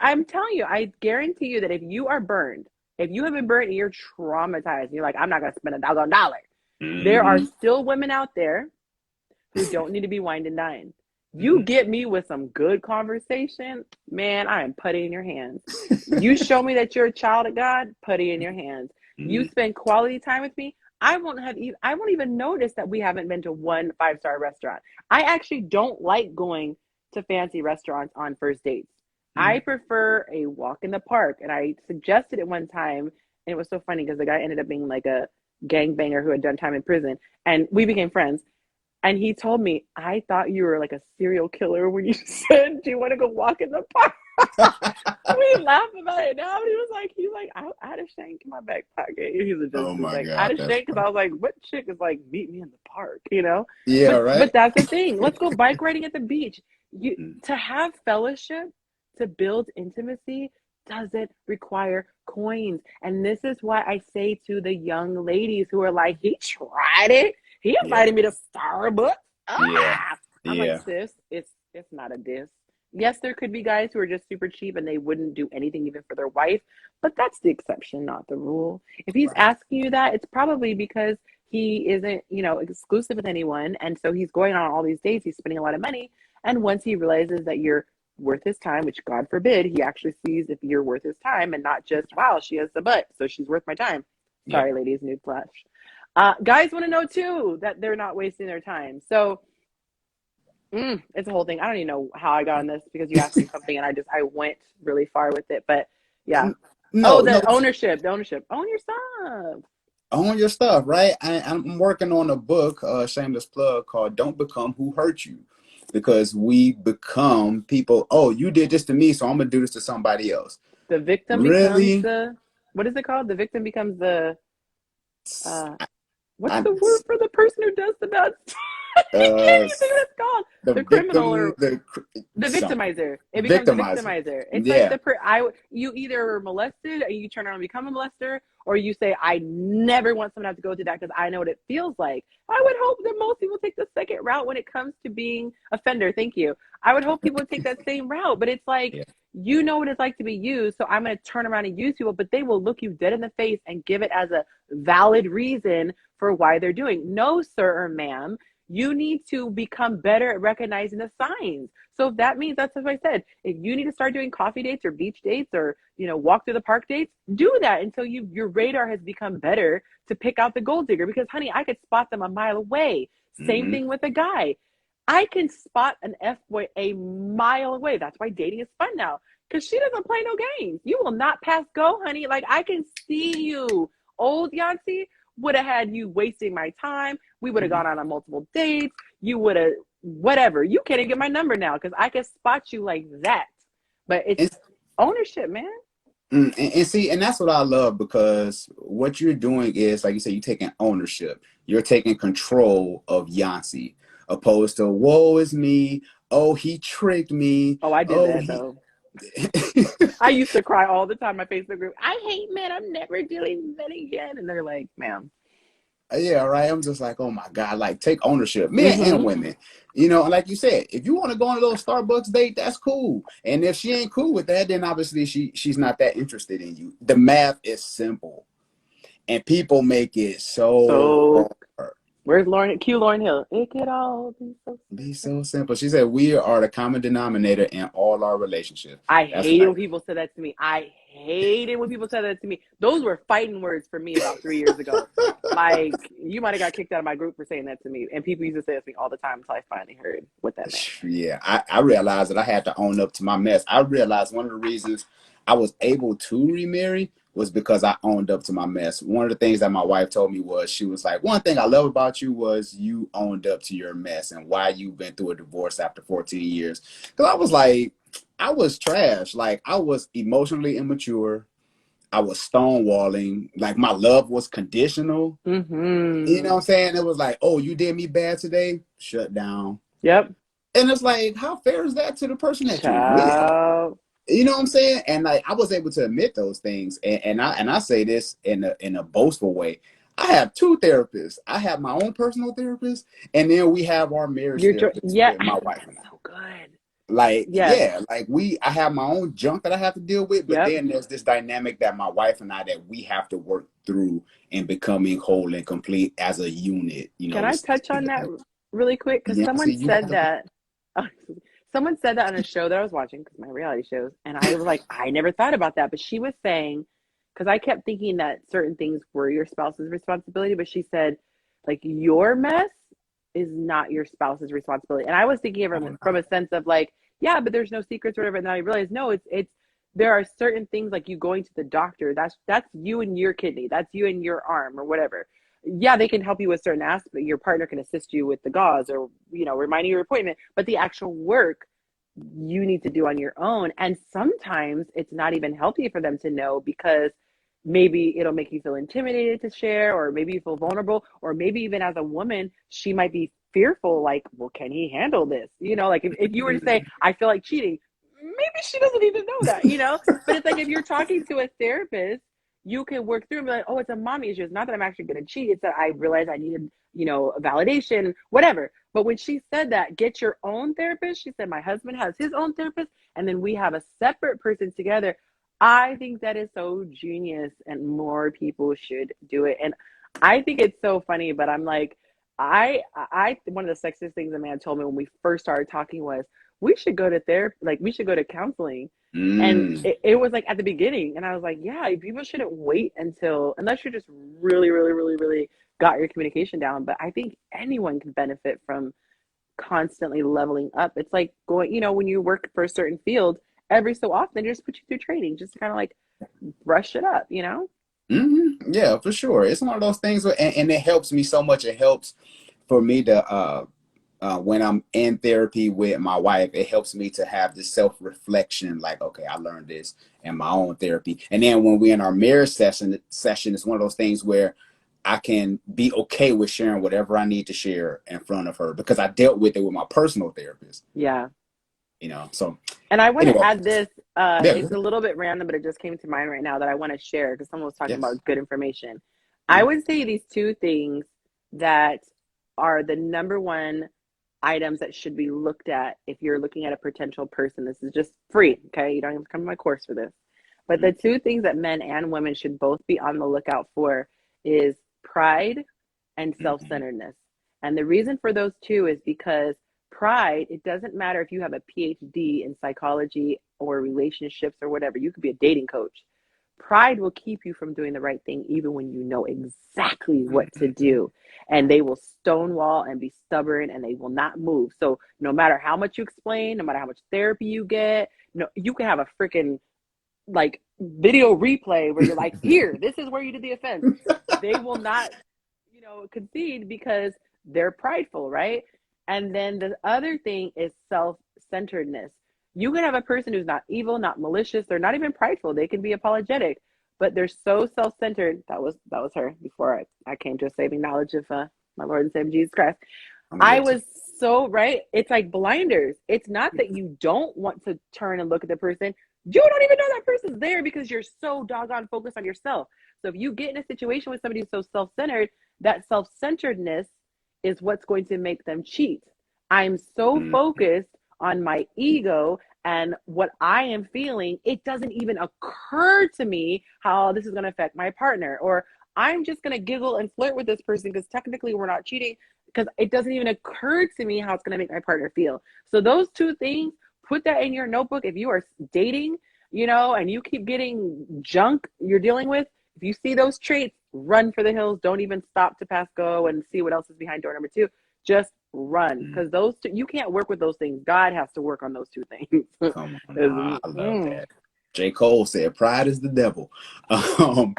I'm telling you, I guarantee you that if you are burned, if you have been burned and you're traumatized, and you're like, I'm not going to spend a doggone dollar, there are Hmm. still women out there who don't need to be wined and dined. You Hmm. get me with some good conversation, man, I am putty in your hands. You show me that you're a child of God, putty in your hands. You Hmm. spend quality time with me, I won't even notice that we haven't been to one five-star restaurant. I actually don't like going to fancy restaurants on first dates. I prefer a walk in the park. And I suggested it one time, and it was so funny because the guy ended up being like a gangbanger who had done time in prison. And we became friends. And he told me, I thought you were like a serial killer when you said, do you want to go walk in the park? We laugh about it now. But he's like, I had a shank in my back pocket. He's a joke. Oh He's my like, I God, had a that's shank because I funny. was like, what chick is like, meet me in the park, you know? Yeah, But right. that's the thing. Let's go bike riding at the beach. You Mm. To have fellowship, to build intimacy, doesn't require coins. And this is why I say to the young ladies who are like, he tried it. He Yeah, invited me to Starbucks. yeah, Ah! I'm like, yeah. sis, it's not a diss. Yes, there could be guys who are just super cheap and they wouldn't do anything even for their wife, but that's the exception, not the rule. If he's Right. asking you that, it's probably because he isn't, exclusive with anyone. And so he's going on all these dates, he's spending a lot of money. And once he realizes that you're worth his time, which God forbid, he actually sees if you're worth his time and not just, wow, she has the butt, so she's worth my time. Yeah. Sorry, ladies, newsflash. Guys want to know too that they're not wasting their time. So it's a whole thing. I don't even know how I got on this because you asked me something and I went really far with it. But yeah. Oh, No, no. the ownership. Own your stuff. Own your stuff, right? I'm working on a book, shameless plug, called "Don't Become Who Hurt You," because we become people. Oh, you did this to me, so I'm gonna do this to somebody else. The victim becomes Really? the what is it called? The victim becomes the uh what's I, the word for the person who does the bad stuff? I can't uh, even think what it's called. the The criminal victim, or the something, victimizer. It becomes the victimizer. victimizer. It's like Yeah, you either were molested and you turn around and become a molester, or you say, I never want someone to have to go through that because I know what it feels like. I would hope that most people take the second route when it comes to being offender. Thank you. I would hope people would take that same route, but it's like yeah, you know what it's like to be used, so I'm going to turn around and use people, but they will look you dead in the face and give it as a valid reason for why they're doing. No, sir or ma'am, you need to become better at recognizing the signs. So if that means, that's what I said, if you need to start doing coffee dates or beach dates or walk through the park dates, do that until your radar has become better to pick out the gold digger. Because honey, I could spot them a mile away. Same hmm, thing with a guy. I can spot an F boy a mile away. That's why dating is fun now, because she doesn't play no games. You will not pass go, honey. Like, I can see you. Old Yancy would have had you wasting my time. We would have hmm. gone on multiple dates. You would have, whatever. You can't even get my number now because I can spot you like that. But it's And, ownership, man. and see, and that's what I love, because what you're doing is, like you said, you're taking ownership. You're taking control of Yancy, opposed to woe is me. Oh, he tricked me. Oh, I did Oh, that he. though. I used to cry all the time in my Facebook group. I hate men. I'm never dealing with men again. And they're like, ma'am. Yeah, right. I'm just like, oh my God, like, take ownership, men and Mm-hmm. women. And like you said, if you want to go on a little Starbucks date, that's cool. And if she ain't cool with that, then obviously she's not that interested in you. The math is simple, and people make it so So hard. where's Lauren Hill? It could all be so Be simple. so simple. She said, we are the common denominator in all our relationships. I That's hated right. when people said that to me. I hated when people said that to me. Those were fighting words for me about 3 years ago. Like, you might have got kicked out of my group for saying that to me. And people used to say that to me all the time until I finally heard what that meant. Yeah, I realized that I had to own up to my mess. I realized one of the reasons I was able to remarry was because I owned up to my mess. One of the things that my wife told me was, she was like, one thing I love about you was you owned up to your mess and why you've been through a divorce after 14 years. Because I was like, I was trash. Like, I was emotionally immature. I was stonewalling. Like my love was conditional. You know what I'm Mm-hmm. saying? It was like, oh, you did me bad today? Shut down. Yep. And it's like, how fair is that to the person that you with? Child. You know what I'm saying? And like I was able to admit those things. And I say this in a boastful way. I have two therapists. I have my own personal therapist, and then we have our marriage therapist Yeah. with my wife and I. So good. Like, Yes. yeah, like I have my own junk that I have to deal with, but Yep. then there's this dynamic that my wife and I that we have to work through in becoming whole and complete as a unit, Can I touch on that together. really quick? Because Yeah, see, someone you have said to. that. Someone said that on a show that I was watching, because my reality shows, and I was like, I never thought about that. But she was saying, because I kept thinking that certain things were your spouse's responsibility, but she said, like, your mess is not your spouse's responsibility. And I was thinking of Oh, it from a sense of like, yeah, but there's no secrets or whatever. And then I realized, no, it's there are certain things like you going to the doctor. That's you and your kidney. That's you and your arm or whatever. Yeah, they can help you with certain aspects. Your partner can assist you with the gauze or reminding your appointment, but the actual work you need to do on your own. And sometimes it's not even healthy for them to know, because maybe it'll make you feel intimidated to share, or maybe you feel vulnerable, or maybe even as a woman, she might be fearful, like, well, can he handle this? Like if you were to say, I feel like cheating, maybe she doesn't even know that. But it's like if you're talking to a therapist, you can work through and be like, oh, it's a mommy issue. It's not that I'm actually going to cheat. It's that I realized I needed, a validation, whatever. But when she said that, get your own therapist, she said, my husband has his own therapist, and then we have a separate person together. I think that is so genius, and more people should do it. And I think it's so funny, but I'm like, one of the sexiest things a man told me when we first started talking was, we should go to therapy, like we should go to counseling. And Mm, it was like at the beginning, and I was like, yeah, people shouldn't wait unless you're just really, really, really, really got your communication down. But I think anyone can benefit from constantly leveling up. It's like going, when you work for a certain field, every so often they just put you through training just to kind of like brush it up. yeah, for sure. It's one of those things and it helps me so much. It helps for me to when I'm in therapy with my wife, it helps me to have this self-reflection, like, okay, I learned this in my own therapy. And then when we're in our marriage session, it's one of those things where I can be okay with sharing whatever I need to share in front of her because I dealt with it with my personal therapist, Yeah. So And I want to anyway, add this. yeah, It's a little bit random, but it just came to mind right now that I want to share because someone was talking yes. about good information. I Mhm. would say these two things that are the number one items that should be looked at if you're looking at a potential person. This is just free, okay? You don't have to come to my course for this. But the two things that men and women should both be on the lookout for is pride and Mhm. self-centeredness. And the reason for those two is because pride, it doesn't matter if you have a PhD in psychology or relationships or whatever, you could be a dating coach. Pride will keep you from doing the right thing even when you know exactly what to Mhm. do. And they will stonewall and be stubborn and they will not move. So no matter how much you explain, no matter how much therapy you get, no, you can have a freaking like video replay where you're like, here, this is where you did the offense. They will not, concede because they're prideful, right? And then the other thing is self-centeredness. You can have a person who's not evil, not malicious, they're not even prideful. They can be apologetic, but they're so self-centered. That was her before I came to a saving knowledge of my Lord and Savior Jesus Christ. I'm I guilty. was so right. It's like blinders. It's not that you don't want to turn and look at the person. You don't even know that person's there because you're so doggone focused on yourself. So if you get in a situation with somebody who's so self-centered, that self-centeredness is what's going to make them cheat. I'm so Mm, focused on my ego and what I am feeling, it doesn't even occur to me how this is going to affect my partner. Or I'm just going to giggle and flirt with this person because technically we're not cheating, because it doesn't even occur to me how it's going to make my partner feel. So those two things, put that in your notebook. If you are dating, and you keep getting junk you're dealing with, if you see those traits, run for the hills. Don't even stop to pass go and see what else is behind door number two. Just run, mm. because those two, you can't work with those things. God has to work on those two things. Come on now, I love Mm, that. J. Cole said, "Pride is the devil," um,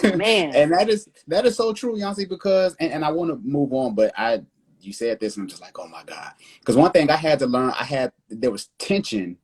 man. and that is so true, Yancy. Because and I want to move on, but you said this, and I'm just like, oh my god. Because one thing I had to learn, there was tension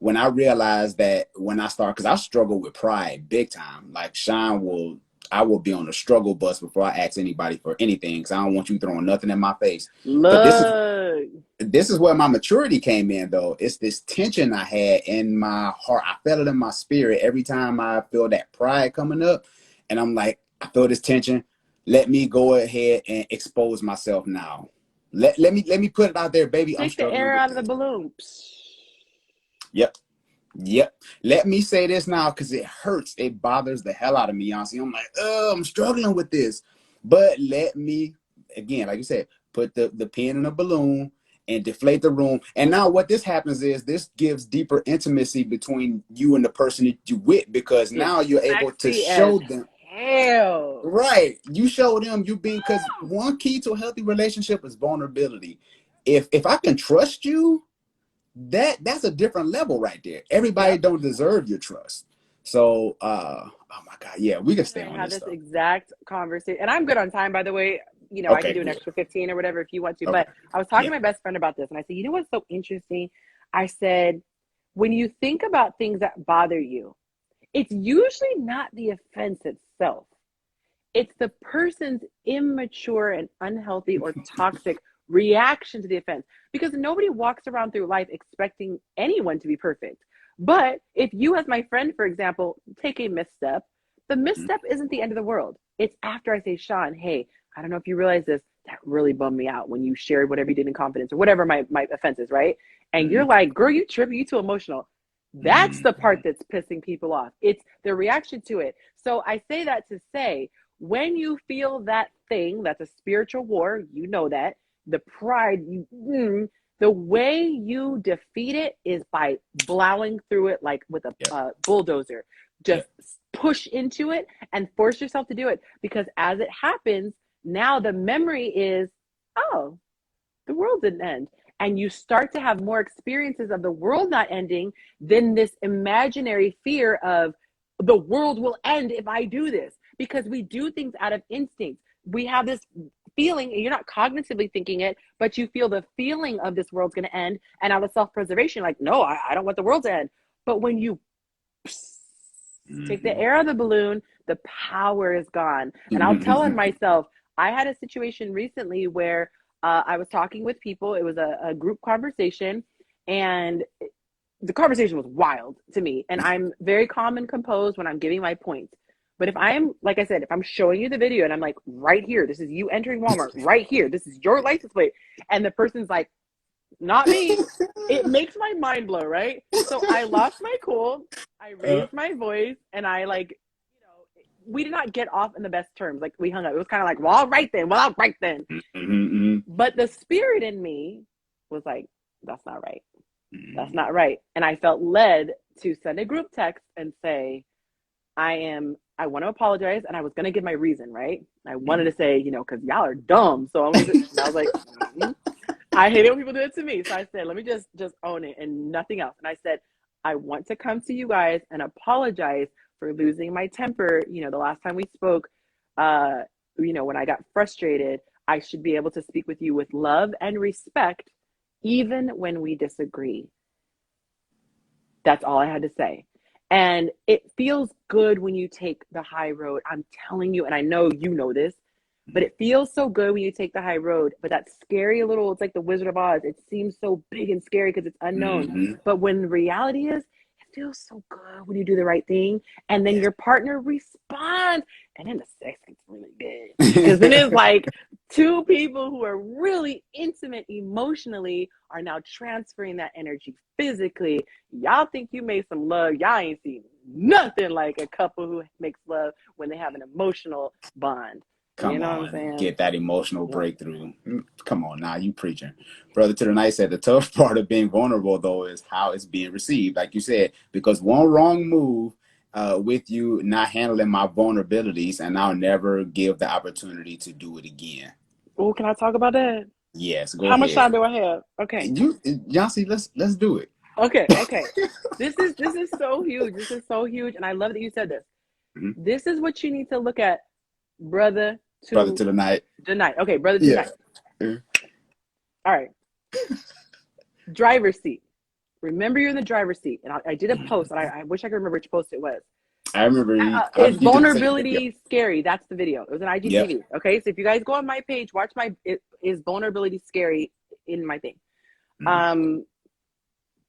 when I realized that when I start, because I struggle with pride big time. Like I will be on the struggle bus before I ask anybody for anything, because I don't want you throwing nothing in my face. But Look. this is where my maturity came in, though. It's this tension I had in my heart. I felt it in my spirit every time I feel that pride coming up, and I'm like, I feel this tension. Let me go ahead and expose myself now. Let me put it out there, baby. I'm Take the struggling air with out of the this. balloon. Yep. Yep. Let me say this now, because it hurts. It bothers the hell out of me, Yancy. I'm like, oh, I'm struggling with this. But let me, again, like you said, put the pin in a balloon and deflate the room. And now what this happens is this gives deeper intimacy between you and the person that you with, because It's now you're able to sexy as show them. hell. Right. You show them you being, because one key to a healthy relationship is vulnerability. If I can trust you, that's a different level right there. Everybody Yep. don't deserve your trust. So oh my God, yeah, we can And stay I on had this this stuff. exact conversation, and I'm good on time, by the way. I can Okay, do an good. extra 15 or whatever if you want to. Okay. But I was talking Yeah. to my best friend about this, and I said, you know what's so interesting? I said, when you think about things that bother you, it's usually not the offense itself. It's the person's immature and unhealthy or toxic reaction to the offense. Because nobody walks around through life expecting anyone to be perfect. But if you, as my friend, for example, take a misstep, the misstep isn't the end of the world. It's after I say, Shon, hey, I don't know if you realize this, that really bummed me out when you shared whatever you did in confidence or whatever my offense is, right? And Mm-hmm. you're like, girl, you tripping, you too emotional. That's the part Mm-hmm. that's pissing people off. It's the reaction to it. So I say that to say, when you feel that thing, that's a spiritual war, you know that, the pride, the way you defeat it is by plowing through it like with a Yep. bulldozer. Yep. Just push into it and force yourself to do it, because as it happens, now the memory is, oh, the world didn't end. And you start to have more experiences of the world not ending than this imaginary fear of the world will end if I do this. Because we do things out of instinct. We have this feeling, and you're not cognitively thinking it, but you feel the feeling of this world's going to end. And out of self preservation, like, no, I don't want the world to end. But when you take the Mm-hmm. air out of the balloon, the power is gone. And I'll tell on myself, I had a situation recently where I was talking with people. It was a group conversation, and the conversation was wild to me. And I'm very calm and composed when I'm giving my points. But if I am, like I said, if I'm showing you the video and I'm like, right here, this is you entering Walmart, right here, this is your license plate, and the person's like, not me, it makes my mind blow, right? So I lost my cool, I uh, raised my voice, and I we did not get off in the best terms. Like, we hung up. It was kind of like, well, all right then, well, all right then. mm-hmm. But the spirit in me was like, that's not right. That's Mm-hmm. not right. And I felt led to send a group text and say, I want to apologize. And I was going to give my reason, right? I wanted to say, because y'all are dumb. So I'm going to, I was like, I hate it when people do it to me. So I said, let me just own it and nothing else. And I said, I want to come to you guys and apologize for losing my temper. The last time we spoke, when I got frustrated, I should be able to speak with you with love and respect, even when we disagree. That's all I had to say. And it feels good when you take the high road. I'm telling you, and I know you know this, but it feels so good when you take the high road. But that scary little, it's like the Wizard of Oz. It seems so big and scary because it's unknown. Mm-hmm. But when reality is, it feels so good when you do the right thing. And then Yes. your partner responds. And then the sex gets really good. Because then it's like two people who are really intimate emotionally are now transferring that energy physically. Y'all think you made some love. Y'all ain't seen nothing like a couple who makes love when they have an emotional bond. You Come know what I'm on, saying? get that emotional Yeah. breakthrough. Come on now, you preaching. Brother to the Night said the tough part of being vulnerable, though, is how it's being received. Like you said, because one wrong move with you not handling my vulnerabilities, and I'll never give the opportunity to do it again. Oh, can I talk about that? Yes, go How much ahead. time do I have? Okay. You, Yancy, let's do it. Okay. This is so huge. This is so huge. And I love that you said this. Mhm. This is what you need to look at, brother Brother to to the Night. the night. Okay, brother to the Yeah. night. All right. Driver's seat. Remember you're in the driver's seat. And I did a post, and I wish I could remember which post it was. I remember Is you did the same video. vulnerability scary? That's the video. It was an Yep. IGTV. Okay, so if you guys go on my page, watch is vulnerability scary in my thing.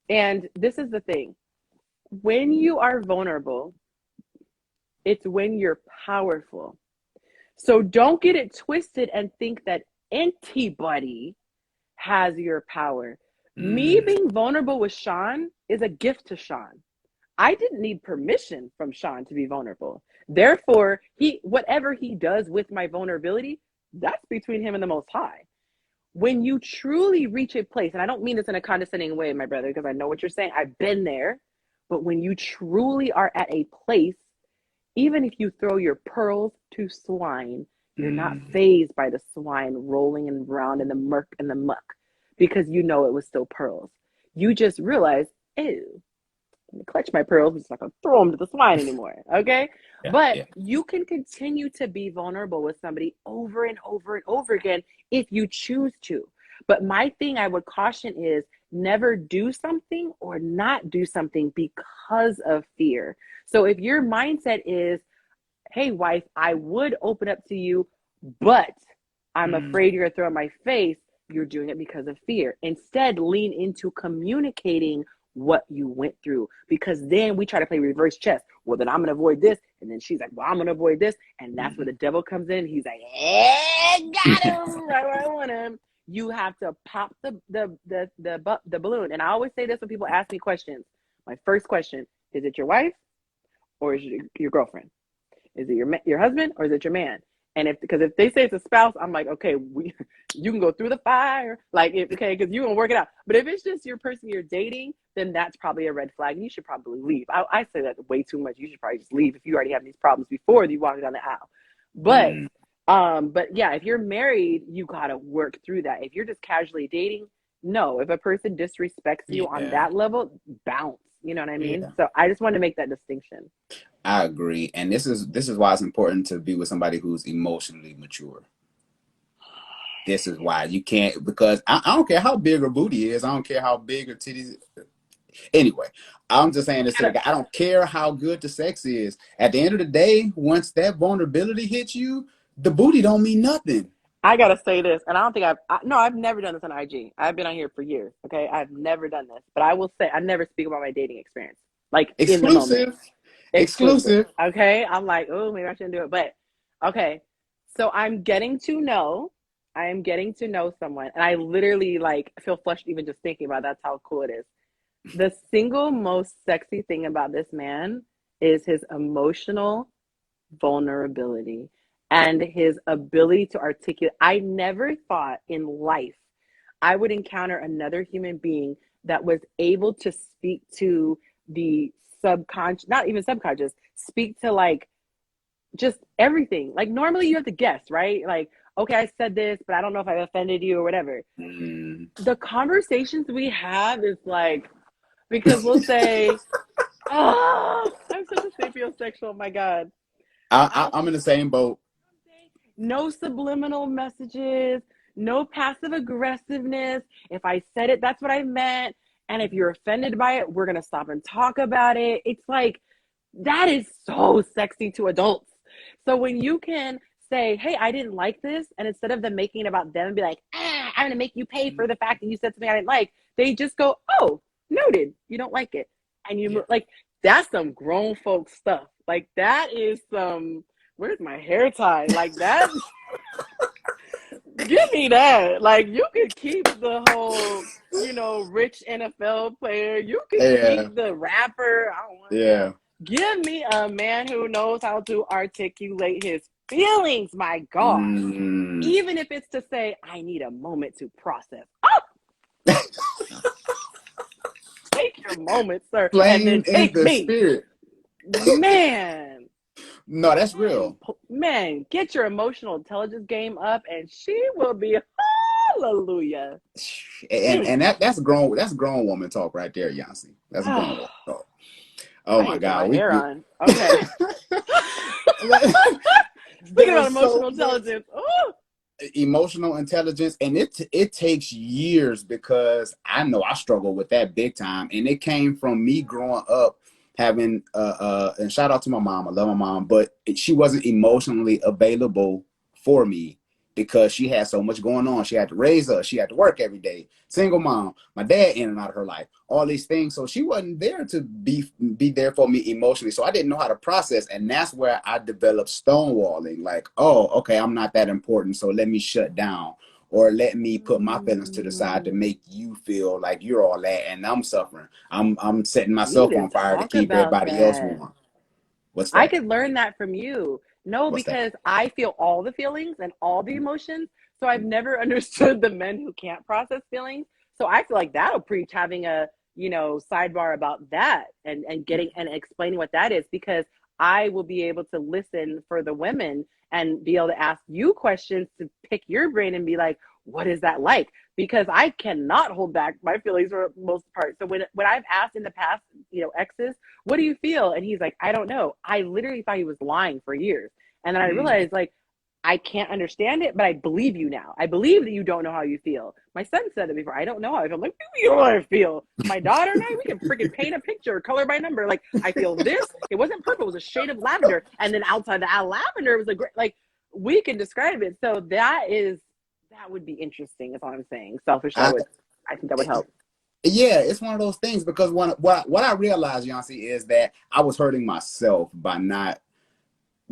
And this is the thing. When you are vulnerable, it's when you're powerful. So don't get it twisted and think that anybody has your power. Me being vulnerable with Shon is a gift to Shon. I didn't need permission from Shon to be vulnerable. Therefore, whatever he does with my vulnerability, that's between him and the Most High. When you truly reach a place, and I don't mean this in a condescending way, my brother, because I know what you're saying. I've been there. But when you truly are at a place, even if you throw your pearls to swine, you're not fazed by the swine rolling around in the murk and the muck, because you know it was still pearls. You just realize, ew, clutch my pearls, it's not gonna throw them to the swine anymore. Okay. Yeah, but yeah. you can continue to be vulnerable with somebody over and over and over again if you choose to. But my thing I would caution is never do something or not do something because of fear. So if your mindset is, hey wife, I would open up to you, but I'm afraid you're gonna throw in my face, you're doing it because of fear. Instead, lean into communicating what you went through, because then we try to play reverse chess. Well, then I'm gonna avoid this, and then she's like, well, I'm gonna avoid this, and that's where the devil comes in. He's like, hey, got him right where I want him. You have to pop the balloon. And I always say this when people ask me questions. My first question is: it your wife or is it your girlfriend? Is it your husband or is it your man? And because if they say it's a spouse, I'm like, okay, you can go through the fire, okay, because you're gonna work it out. But if it's just your person you're dating, then that's probably a red flag, and you should probably leave. I say that way too much. You should probably just leave if you already have these problems before you walk down the aisle. But yeah, if you're married, you gotta work through that. If you're just casually dating, no. If a person disrespects you on that level, bounce. You know what I mean? Yeah. So I just want to make that distinction. I agree, and this is why it's important to be with somebody who's emotionally mature. This is why you can't, because I don't care how big her booty is, I don't care how big her titties. Anyway, I'm just saying this to the guy. I don't care how good the sex is. At the end of the day, once that vulnerability hits you, the booty don't mean nothing. I gotta say this, and I don't think I've never done this on IG. I've been on here for years. Okay, I've never done this, but I will say I never speak about my dating experience, like in the moment. Exclusive. Okay, I'm like, oh, maybe I shouldn't do it, but okay. So I am getting to know someone, and I literally feel flushed even just thinking about it. That's how cool it is. The single most sexy thing about this man is his emotional vulnerability and his ability to articulate. I never thought in life I would encounter another human being that was able to speak to the subconscious, not even subconscious, speak to just everything. Normally you have to guess, right? Okay, I said this, but I don't know if I offended you or whatever. The conversations we have is because we'll say, oh, I'm such a sapiosexual, oh my God. I'm in the same boat. No subliminal messages, no passive aggressiveness. If I said it, that's what I meant. And if you're offended by it, we're going to stop and talk about it. It's that is so sexy to adults. So when you can say, hey, I didn't like this, and instead of them making it about them and be like, I'm going to make you pay for the fact that you said something I didn't like, they just go, oh, noted, you don't like it. And you that's some grown folk stuff. That is some, where's my hair tie? That, give me that. You could keep the whole, rich NFL player. You could keep the rapper. I don't want that. Give me a man who knows how to articulate his feelings, my God. Even if it's to say, I need a moment to process. Oh! Take your moment, sir. Flame and then take in the me. Spirit. Man. No, that's real. Man, get your emotional intelligence game up and she will be hallelujah. And that's grown woman talk right there, Yancy. That's grown woman talk. Oh my God. My hair on. Okay. Speaking about emotional intelligence. Oh. emotional intelligence, and it takes years, because I know I struggle with that big time, and it came from me growing up having and shout out to my mom, I love my mom, but she wasn't emotionally available for me because she had so much going on. She had to raise us, she had to work every day, single mom, my dad in and out of her life, all these things. So she wasn't there to be there for me emotionally. So I didn't know how to process. And that's where I developed stonewalling. Like, oh, okay, I'm not that important. So let me shut down, or let me put my feelings to the side to Mm, make you feel like you're all that and I'm suffering. I'm setting we need myself to on fire to talk keep about everybody else that. warm. What's I that? could learn that from you. No, What's that? because I feel all the feelings and all the emotions. So I've never understood the men who can't process feelings. So I feel like that'll preach having a, sidebar about that and getting and explaining what that is, because I will be able to listen for the women and be able to ask you questions to pick your brain and be like, what is that like? Because I cannot hold back my feelings for the most part. So when I've asked in the past, exes, what do you feel? And he's like, I don't know. I literally thought he was lying for years. And then I Mm. realized, like, I can't understand it, but I believe you now. I believe that you don't know how you feel. My son said it before. I don't know how I feel. I'm like, you know how I feel. My daughter and I, we can freaking paint a picture, color by number. Like, I feel this. It wasn't purple. It was a shade of lavender. And then outside the lavender was a great, like, we can describe it. So that would be interesting, is all I'm saying. Selfish, I, I think that would help. yeah, it's one of those things, because what I realized, Yancy, is that I was hurting myself by not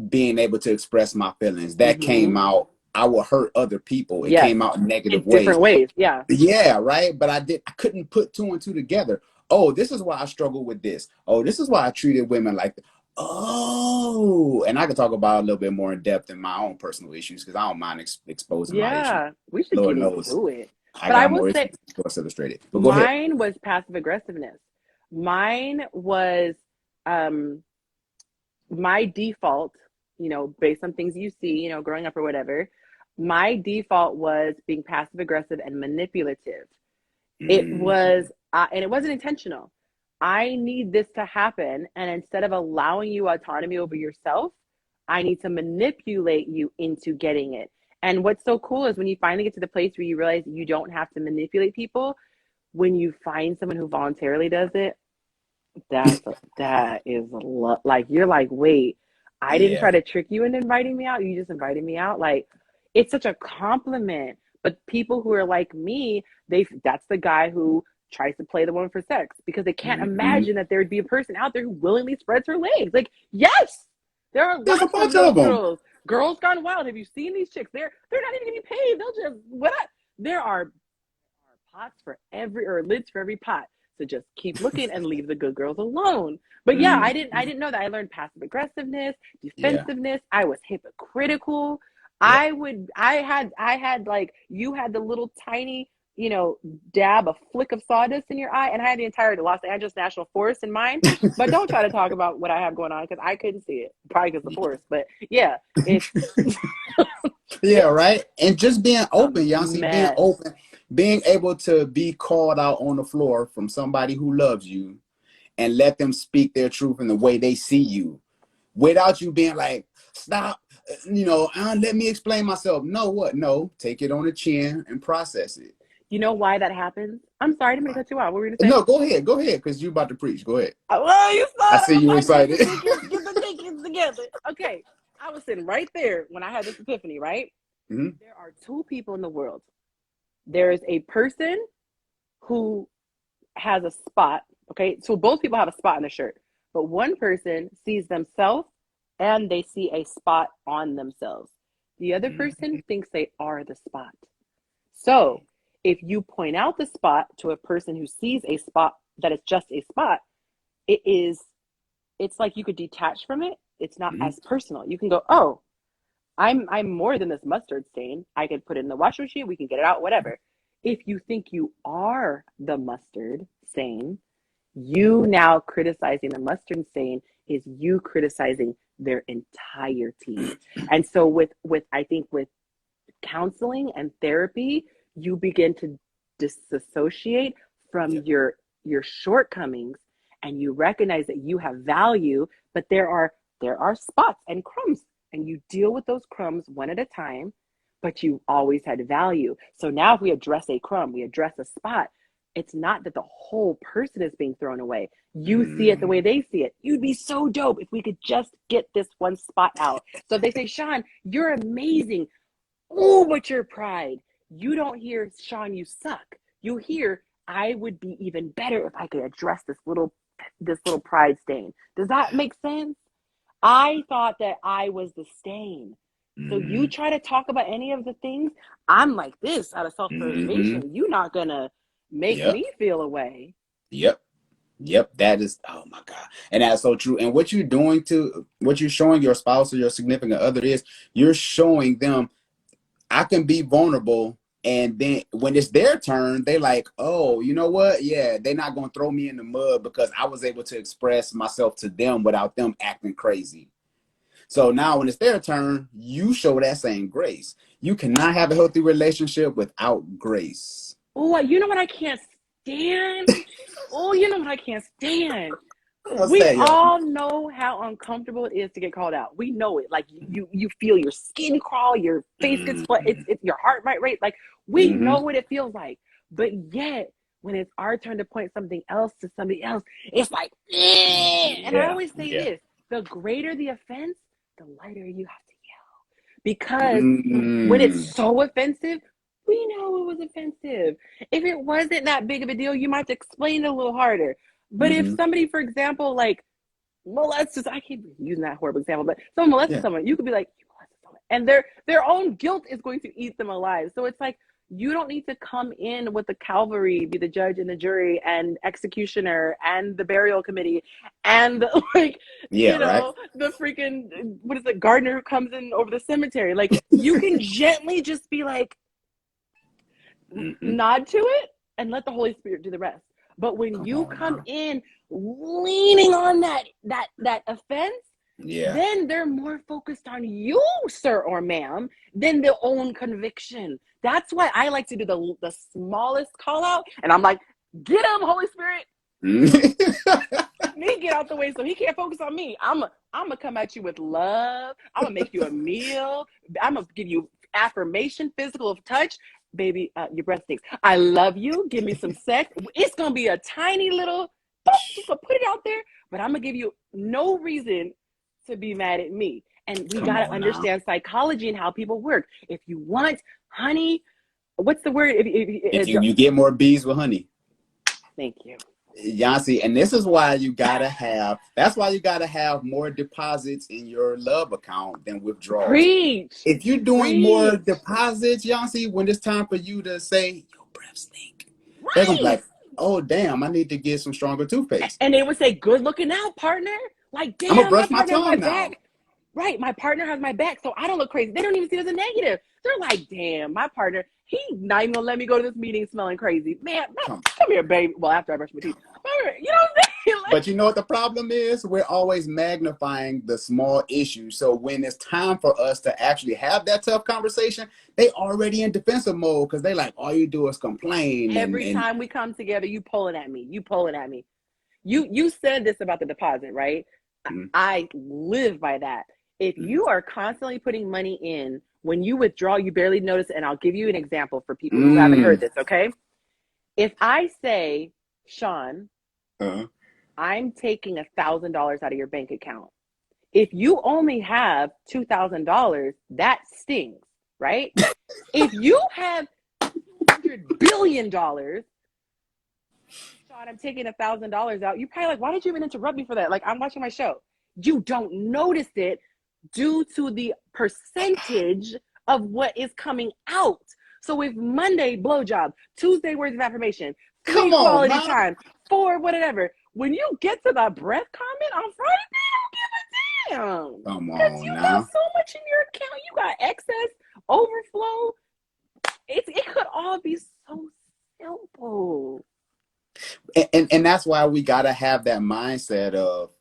being able to express my feelings. That Mm-hmm. came out, I would hurt other people. It Yes. came out in negative In ways. different ways. Yeah. Yeah, right. But I couldn't put two and two together. Oh, this is why I struggle with this. Oh, this is why I treated women like this. Oh, and I could talk about a little bit more in depth in my own personal issues, because I don't mind exposing my issues. Yeah, we should Lord get knows into it. I But I got will more issues say than Sports Illustrated. But go ahead. mine was passive aggressiveness. Mine was um my default, based on things you see, growing up or whatever. My default was being passive aggressive and manipulative. It Mm, was, and it wasn't intentional. I need this to happen. And instead of allowing you autonomy over yourself, I need to manipulate you into getting it. And what's so cool is when you finally get to the place where you realize you don't have to manipulate people, when you find someone who voluntarily does it, that is a lot. Like, you're like, wait, I didn't try yeah. to trick you into inviting me out. You just invited me out. Like, it's such a compliment. But people who are like me, that's the guy who tries to play the woman for sex because they can't Hmm. imagine that there would be a person out there who willingly spreads her legs. Like, yes, there are There's a lots of bunch those of them. girls. Girls Gone Wild. Have you seen these chicks? They're not even getting paid. They'll just what? There are pots for every or lids for every pot. So just keep looking and leave the good girls alone. But yeah, Hmm. I didn't know that. I learned passive aggressiveness, Yeah. defensiveness. I was hypocritical. Yep. I had like you had the little tiny, dab, a flick of sawdust in your eye, and I had the entire Los Angeles National Forest in mine. But don't try to talk about what I have going on because I couldn't see it. Probably because the forest. But yeah, it's Yeah, right. And just being a open, Yancy, being mess. open, being able to be called out on the floor from somebody who loves you, and let them speak their truth in the way they see you, without you being like, stop, let me explain myself. No, what? No, take it on the chin and process it. You know why that happens? I'm sorry, I'm gonna cut you out. What were you gonna say? No, go ahead, because you about to preach. Go ahead. Well, you I started. see you I get excited. the tickets. Get the tickets together. Okay, I was sitting right there when I had this epiphany. Right, Hmm. there are two people in the world. There is a person who has a spot. Okay, so both people have a spot in the shirt, but one person sees themselves and they see a spot on themselves. The other person thinks they are the spot. So if you point out the spot to a person who sees a spot that is just a spot, it is it's like you could detach from it. It's not Hmm. as personal. You can go, oh, I'm more than this mustard stain. I could put it in the washing machine. We can get it out, whatever. If you think you are the mustard stain, you now criticizing the mustard stain is you criticizing their entirety. And so with I think with counseling and therapy, you begin to disassociate from Yep. your shortcomings and you recognize that you have value, but there are spots and crumbs and you deal with those crumbs one at a time. but you always had value. So now if we address a crumb, we address a spot, it's not that the whole person is being thrown away. You see it the way Mm, they see it. You'd be so dope if we could just get this one spot out. So if they say, Shon, you're amazing. Oh, but your pride. You don't hear, Shon, you suck. You hear, I would be even better if I could address this little pride stain. Does that make sense? I thought that I was the stain. So you mm, try to talk about any of the things, I'm like this out of mm-hmm. self-preservation. You're not gonna make Yep. me feel away. Yep. Yep. That is, oh my God. And that's so true. And what you're showing your spouse or your significant other is you're showing them I can be vulnerable. And then when it's their turn, they like, oh, you know what? Yeah, they're not going to throw me in the mud because I was able to express myself to them without them acting crazy. So now when it's their turn, you show that same grace. You cannot have a healthy relationship without grace. Oh, you know what I can't stand? Oh, you know what I can't stand? What's We that, y'all? all know how uncomfortable it is to get called out. We know it. Like you feel your skin crawl, your face gets flat, Mm-hmm. it's your heart might rate. Like we Mm-hmm. know what it feels like. But yet, when it's our turn to point something else to somebody else, it's like, eh. And I Yeah. always say Yeah. this: the greater the offense, the lighter you have to yell. Because when it's Mm-hmm. so offensive, we know it was offensive. If it wasn't that big of a deal, you might have to explain it a little harder. But if Mm-hmm. somebody, for example, like molested, I keep using that horrible example, but someone molested Yeah. someone, you could be like, you molested someone. And their own guilt is going to eat them alive. So it's like you don't need to come in with the cavalry, be the judge and the jury and executioner and the burial committee and the, like, Yeah. Right. the freaking what is it, gardener who comes in over the cemetery. Like you can gently just be like, Mm-hmm. nod to it and let the Holy Spirit do the rest. But when Come you on come now. in leaning on that offense, Yeah. then they're more focused on you, sir or ma'am, than their own conviction. That's why I like to do the smallest call out, and I'm like, get him, Holy Spirit. Me get out the way so he can't focus on me. I'm gonna come at you with love. I'm gonna make you a meal. I'm gonna give you affirmation, physical touch. Baby, your breath stinks. I love you. Give me some sex. It's gonna be a tiny little, just gonna put it out there, but I'm gonna give you no reason to be mad at me. And we Come gotta on now. understand psychology and how people work. If you want, honey, what's the word? If you get more bees with honey. Thank you. Yancy, and this is why that's why you gotta have more deposits in your love account than withdrawals. Preach, If you're doing more preach. deposits, Yancy, when it's time for you to say your breath stink, they're gonna be Right. like, oh damn, I need to get some stronger toothpaste. And they would say, good looking out, partner. Like, I'm gonna damn, my brush my partner has my tongue now. back. Right, my partner has my back, so I don't look crazy. They don't even see it as a negative. They're like, damn, my partner, he's not even gonna let me go to this meeting smelling crazy. Man, Come come here, baby. Well, after I brush my teeth. You know what I'm saying? Like, But you know what the problem is? We're always magnifying the small issues. So when it's time for us to actually have that tough conversation, they already in defensive mode because they like all you do is complain every and time we come together, you pulling at me. You pulling at me. You said this about the deposit, right? mm, I live by that. If mm, you are constantly putting money in, when you withdraw, you barely notice. And I'll give you an example for people who haven't heard mm, this, okay? If I say, Shon, uh, I'm taking $1,000 out of your bank account. If you only have $2,000, that stings, right? If you have $200 billion, Shon, I'm taking $1,000 out. You're probably like, why did you even interrupt me for that? Like, I'm watching my show. You don't notice it due to the percentage of what is coming out. So if Monday, blowjob, Tuesday, words of affirmation, three come on, quality man. time, four, whatever. When you get to the breath comment on Friday, they don't give a damn. Come Because on you got now. so much in your account. You got excess, overflow. It could all be so simple. And that's why we got to have that mindset of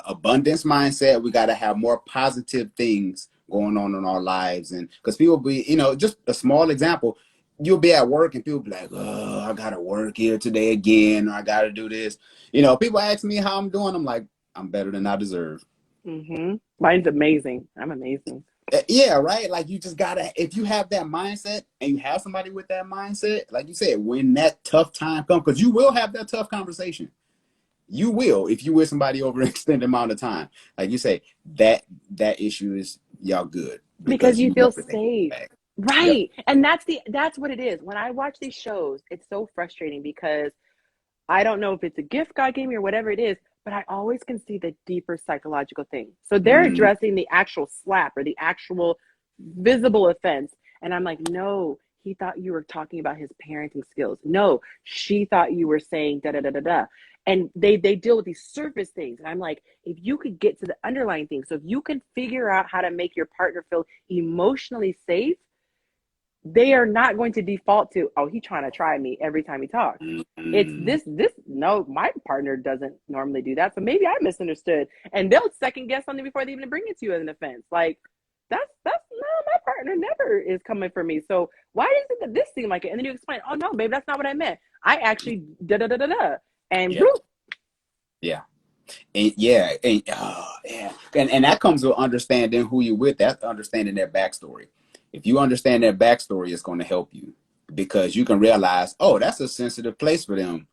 abundance mindset. We got to have more positive things going on in our lives. And because people be, just a small example, you'll be at work and people be like, oh, I got to work here today again. Or I got to do this. People ask me how I'm doing. I'm like, I'm better than I deserve. Mm-hmm. Mine's amazing. I'm amazing. Yeah, right. Like you just gotta, if you have that mindset and you have somebody with that mindset, like you said, when that tough time comes, because you will have that tough conversation. You will if you with somebody over an extended amount of time. Like you say, that issue is y'all good Because because you you feel know that they safe. back. Yep. Right. And that's what it is. When I watch these shows, it's so frustrating because I don't know if it's a gift God gave me or whatever it is, but I always can see the deeper psychological thing. So they're Mm, addressing the actual slap or the actual visible offense. And I'm like, no, he thought you were talking about his parenting skills. No, she thought you were saying da da da da da. And they deal with these surface things. And I'm like, if you could get to the underlying things, so if you can figure out how to make your partner feel emotionally safe, they are not going to default to, oh, he's trying to try me every time he talks. It's mm, this no, my partner doesn't normally do that. So maybe I misunderstood. And they'll second guess something before they even bring it to you as an offense. Like that's no, my partner never is coming for me. So why does it that this seem like it? And then you explain, oh no, babe, that's not what I meant. I actually da da da da da. And yeah, bloop. yeah. And yeah, and yeah, and that comes with understanding who you with. That's understanding their backstory. If you understand their backstory, it's going to help you because you can realize, oh, that's a sensitive place for them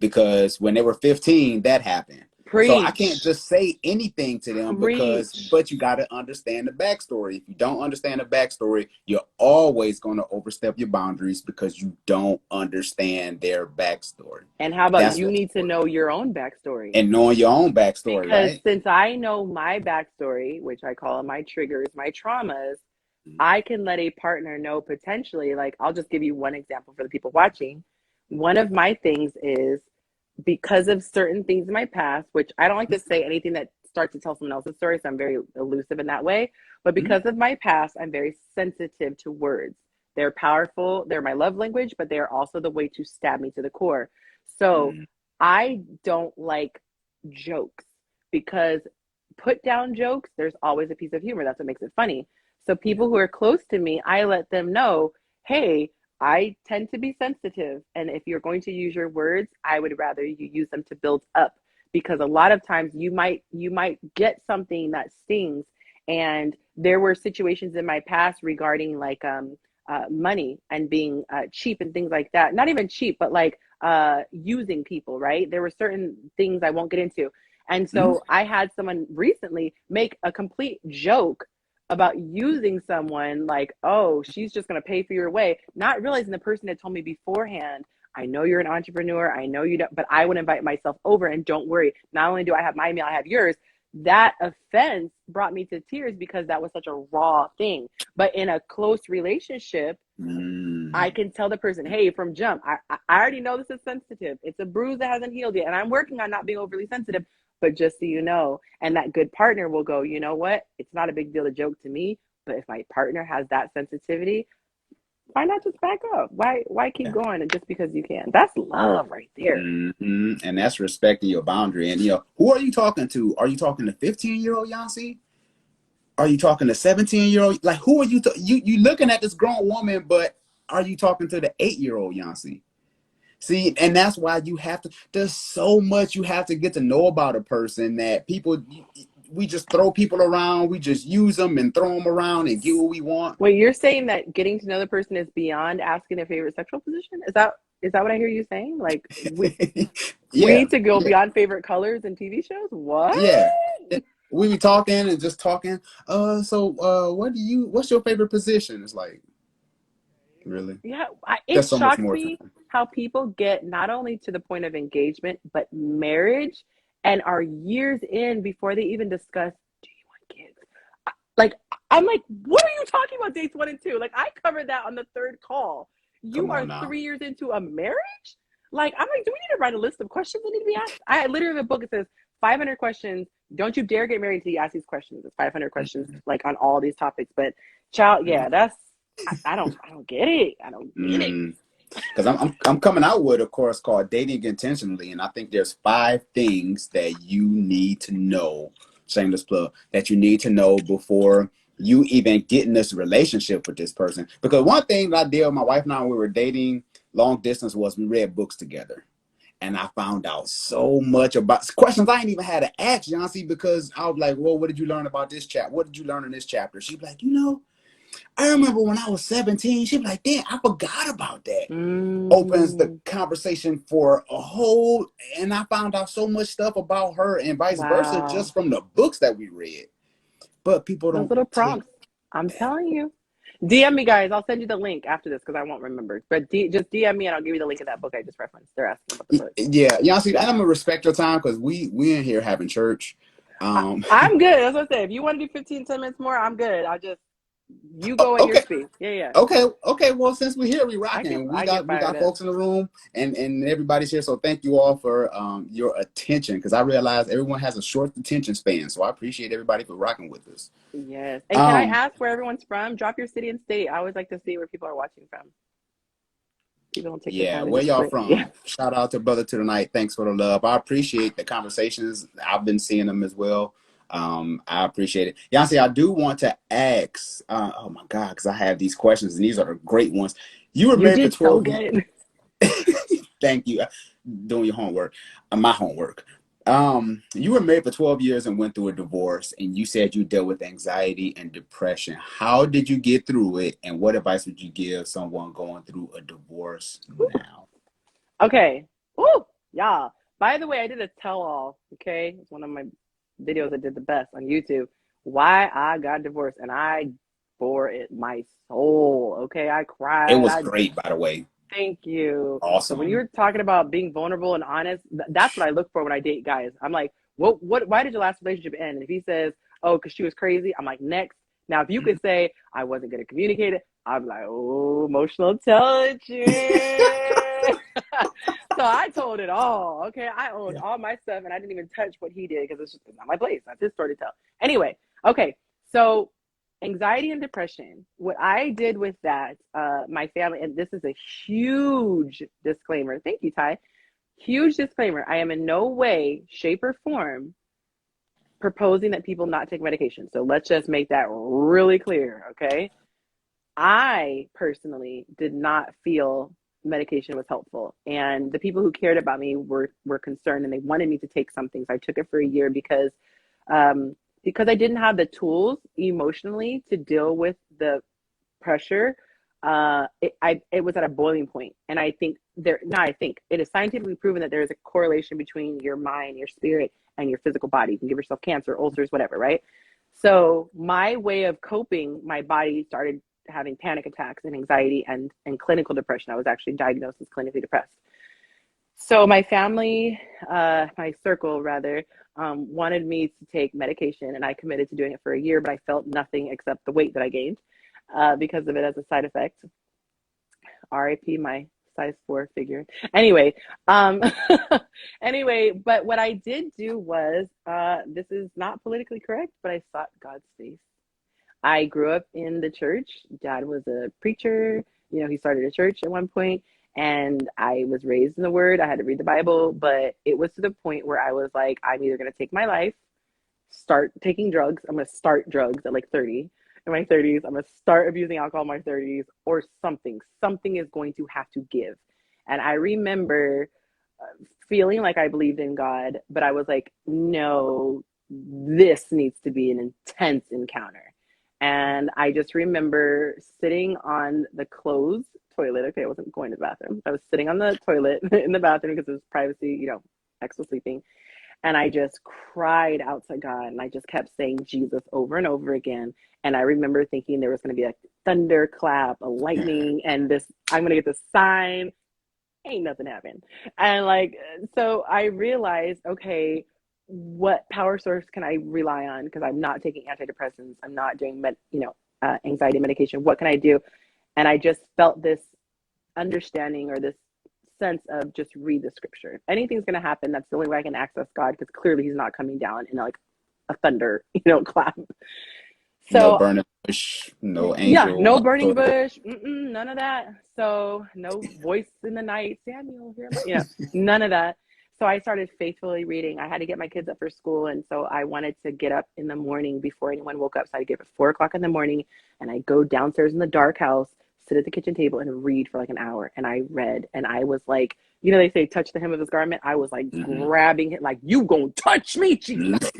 because when they were 15, that happened. So I can't Preach. just say anything to them because, Preach. but you got to understand the backstory. If you don't understand the backstory, you're always going to overstep your boundaries because you don't understand their backstory. And how about That's you what's need to important. know your own backstory? And knowing your own backstory, Because right? since I know my backstory, which I call my triggers, my traumas, I can let a partner know potentially, like, I'll just give you one example for the people watching. One of my things is because of certain things in my past, which I don't like to say anything that starts to tell someone else's story, so I'm very elusive in that way. But Mm-hmm. because of my past, I'm very sensitive to words. They're powerful, they're my love language, but they are also the way to stab me to the core. So I don't like jokes because put down jokes, there's always a piece of humor. That's what makes it funny. So Yeah. people who are close to me, I let them know, hey, I tend to be sensitive. And if you're going to use your words, I would rather you use them to build up because a lot of times you might get something that stings. And there were situations in my past regarding like money and being cheap and things like that. Not even cheap, but like using people, right? There were certain things I won't get into. And Mm-hmm. so I had someone recently make a complete joke about using someone like, oh, she's just going to pay for your way, not realizing the person had told me beforehand, I know you're an entrepreneur. I know you don't, but I would invite myself over and don't worry. Not only do I have my meal, I have yours. That offense brought me to tears because that was such a raw thing. But in a close relationship, I Mm-hmm. can tell the person, hey, from jump, I already know this is sensitive. It's a bruise that hasn't healed yet. And I'm working on not being overly sensitive. But just so you know, and that good partner will go, you know what? It's not a big deal to joke to me. But if my partner has that sensitivity, why not just back up? Why keep Yeah. going and just because you can? That's love right there. Mm-hmm. And that's respecting your boundary. And who are you talking to? Are you talking to 15-year-old Yancy? Are you talking to 17-year-old? Like who are you? You looking at this grown woman, but are you talking to the 8-year-old Yancy? See, and that's why you have to. There's so much you have to get to know about a person that people. We just throw people around. We just use them and throw them around and get what we want. Wait, you're saying that getting to know the person is beyond asking their favorite sexual position? Is that what I hear you saying? Like we Yeah, need to go yeah, beyond favorite colors in TV shows? What? yeah. We be talking and just talking. What's your favorite position? It's like, really? Yeah, it There's so much shocks more to me how people get not only to the point of engagement, but marriage and are years in before they even discuss, do you want kids? Like, I'm like, what are you talking about dates one and two? Like, I covered that on the third call. You come are on now. 3 years into a marriage? Like, I'm like, do we need to write a list of questions that need to be asked? I literally have a book that says 500 questions. Don't you dare get married until you ask these questions. It's 500 questions, like on all these topics. But, child, yeah, I don't get it. I don't get it. Mm. Because I'm coming out with a course called Dating Intentionally, and I think there's 5 things that you need to know. Shameless plug that you need to know before you even get in this relationship with this person. Because one thing that I did with my wife and I when we were dating long distance was we read books together. and I found out so much about questions I ain't even had to ask Yancy, because I was like, well, what did you learn about this chapter? What did you learn in this chapter? She'd be like, I remember when I was 17. She'd be like, damn, I forgot about that. Opens the Mm, conversation for a whole, and I found out so much stuff about her and vice versa wow. just from the books that we read. But people Those don't little take prompts. I'm that. telling you. DM me, guys. I'll send you the link after this because I won't remember. But just DM me and I'll give you the link of that book I just referenced. They're asking about the book. Yeah, Yancy, and I'm Yeah. gonna respect your time because we in here having church. I, Um, I'm good. That's what I say. If you want to do 15, 10 minutes more, I'm good. You go at your okay, speed. Yeah, yeah. okay. Well, since we're here, we rocking. We I get got fired up. folks in the room, and everybody's here. So thank you all for your attention, because I realize everyone has a short attention span. So I appreciate everybody for rocking with us. Yes. And can I Um, ask where everyone's from? Drop your city and state. I always like to see where people are watching from. People don't take the yeah, time to where just y'all put, yeah. from? Shout out to Brother to the Night. Thanks for the love. I appreciate the conversations. I've been seeing them as well. I appreciate it. Yancy, I do want to ask, oh my God, because I have these questions and these are the great ones. You were You married for did so 12 years. good. Thank you. Doing your homework, my homework. You were married for 12 years and went through a divorce, and you said you dealt with anxiety and depression. How did you get through it, and what advice would you give someone going through a divorce now? Okay. Ooh, yeah. By the way, I did a tell-all. Okay, it's one of my videos that did the best on YouTube. Why I got divorced, and I bore it my soul. Okay, I It cried. was I great, by the way. thank you. So when you Awesome. were talking about being vulnerable and honest, that's what I look for when I date guys. I'm like, what? Why did your last relationship end? And if he says, oh, because she was crazy, I'm like, next. Now, if you could say I wasn't going to communicate it, I'm like, oh, emotional intelligence. So I told it all. Okay, I owned Yeah. all my stuff, and I didn't even touch what he did because it's just not my place. That's his story to tell. Anyway, okay, so anxiety and depression. What I did with that, my family, and this is a huge disclaimer. Thank you, Ty. Huge disclaimer. I am in no way, shape, or form proposing that people not take medication. So let's just make that really clear, okay? I personally did not feel medication was helpful, and the people who cared about me were concerned, and they wanted me to take something. So I took it for a year um, because I didn't have the tools emotionally to deal with the pressure. It was at a boiling point, and I think there. Now I think it is scientifically proven that there is a correlation between your mind, your spirit, and your physical body. You can give yourself cancer, ulcers, whatever, right? So my way of coping, my body started having panic attacks and anxiety and clinical depression. I was actually diagnosed as clinically depressed. So my family, my circle rather, wanted me to take medication, and I committed to doing it for a year, but I felt nothing except the weight that I gained because of it as a side effect. RIP my size 4 figure. Anyway, um, anyway, but what I did do was, this is not politically correct, but I sought God's face. I grew up in the church. Dad was a preacher. He started a church at one point, and I was raised in the Word. I had to read the Bible, but it was to the point where I was like, I'm either going to take my life, start taking drugs. I'm going to start drugs at like 30. In my 30s, I'm going to start abusing alcohol in my 30s, or something. Something is going to have to give. And I remember feeling like I believed in God, but I was like, no, this needs to be an intense encounter. And I just remember sitting on the closed toilet. Okay, I wasn't going to the bathroom. I was sitting on the toilet in the bathroom because it was privacy, ex was sleeping. And I just cried out to God, and I just kept saying Jesus over and over again. And I remember thinking there was going to be a thunderclap, a lightning, and I'm going to get this sign. Ain't nothing happened. And so I realized, okay, what power source can I rely on? Because I'm not taking antidepressants. I'm not doing anxiety medication. What can I do? And I just felt this understanding, or this sense of just read the scripture. Anything's going to happen. That's the only way I can access God, because clearly he's not coming down in like a thunder, clap. No So burning bush, no yeah, angel, no no burning sword. bush, none of that. So no voice in the night, Samuel, here, none of that. So I started faithfully reading. I had to get my kids up for school, and so I wanted to get up in the morning before anyone woke up. So I'd get up at 4 o'clock in the morning, and I'd go downstairs in the dark house, sit at the kitchen table and read for like an hour. And I read, and I was like, you know, they say touch the hem of his garment. I was like Mm-hmm. grabbing it, like, you gonna touch me, Jesus.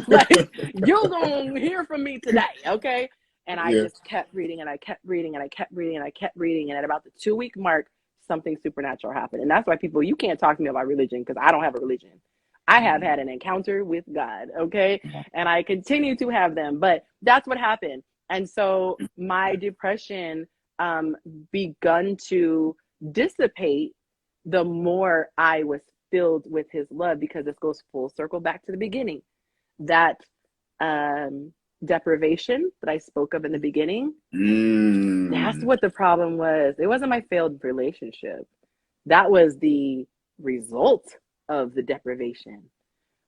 Like, you're gonna hear from me today, okay? And I Yeah. just kept reading, and I kept reading, and I kept reading, and I kept reading. And at about the 2 week mark, something supernatural happened. And that's why people, you can't talk to me about religion, because I don't have a religion. I have Mm-hmm. had an encounter with God, okay? And I continue to have them, but that's what happened. And so my depression begun to dissipate the more I was filled with his love, because this goes full circle back to the beginning. That um, deprivation that I spoke of in the beginning, that's Mm. what the problem was. It wasn't my failed relationship. That was the result of the deprivation.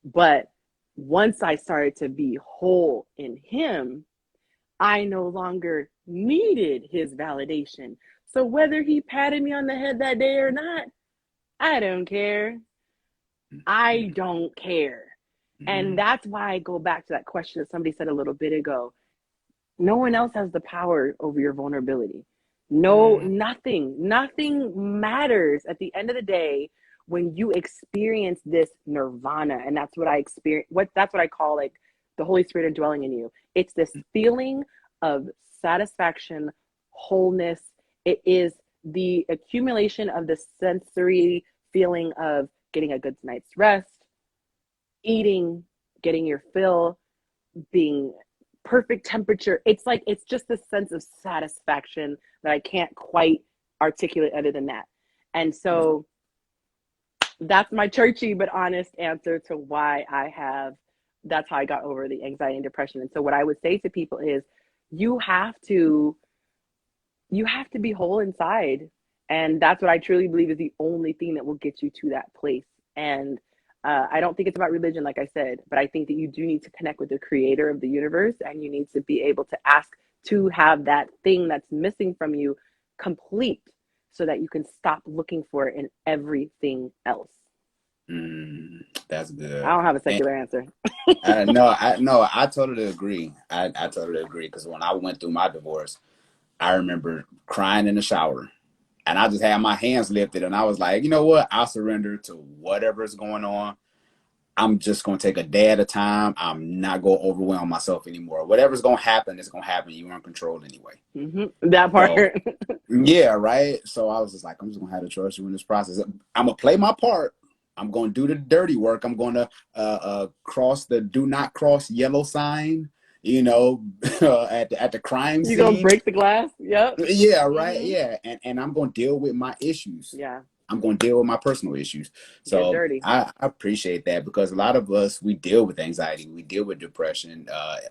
But once I started to be whole in him, I no longer needed his validation. So whether he patted me on the head that day or not, I don't care. I don't care. And Mm-hmm. that's why I go back to that question that somebody said a little bit ago. No one else has the power over your vulnerability. No, Mm-hmm. nothing matters at the end of the day when you experience this nirvana. And that's what I experience. That's what I call like the Holy Spirit indwelling in you. It's this feeling of satisfaction, wholeness. It is the accumulation of the sensory feeling of getting a good night's rest, eating, getting your fill, being perfect temperature. It's like, it's just a sense of satisfaction that I can't quite articulate other than that. And so that's my churchy but honest answer to why I have, that's how I got over the anxiety and depression. And so what I would say to people is you have to be whole inside. And that's what I truly believe is the only thing that will get you to that place. And I don't think it's about religion, like I said, but I think that you do need to connect with the creator of the universe, and you need to be able to ask to have that thing that's missing from you complete, so that you can stop looking for it in everything else. Mm. That's I good. don't have a And secular answer. no, I totally agree. I totally agree because when I went through my divorce, I remember crying in the shower, and I just had my hands lifted, and I was like, you know what? I'll surrender to whatever is going on. I'm just gonna take a day at a time. I'm not gonna overwhelm myself anymore. Whatever's gonna happen is gonna happen. You're in control anyway. That So part. yeah, right. So I was just like, I'm just gonna have to trust you in this process. I'm gonna play my part. I'm gonna do the dirty work. I'm gonna cross the do not cross yellow sign. You know, at the crime You gonna scene. break the glass? Yep. Yeah, right. Mm-hmm. Yeah, and I'm gonna deal with my issues. Yeah. I'm gonna deal with my personal issues. Get So dirty. I appreciate that because a lot of us we deal with anxiety, we deal with depression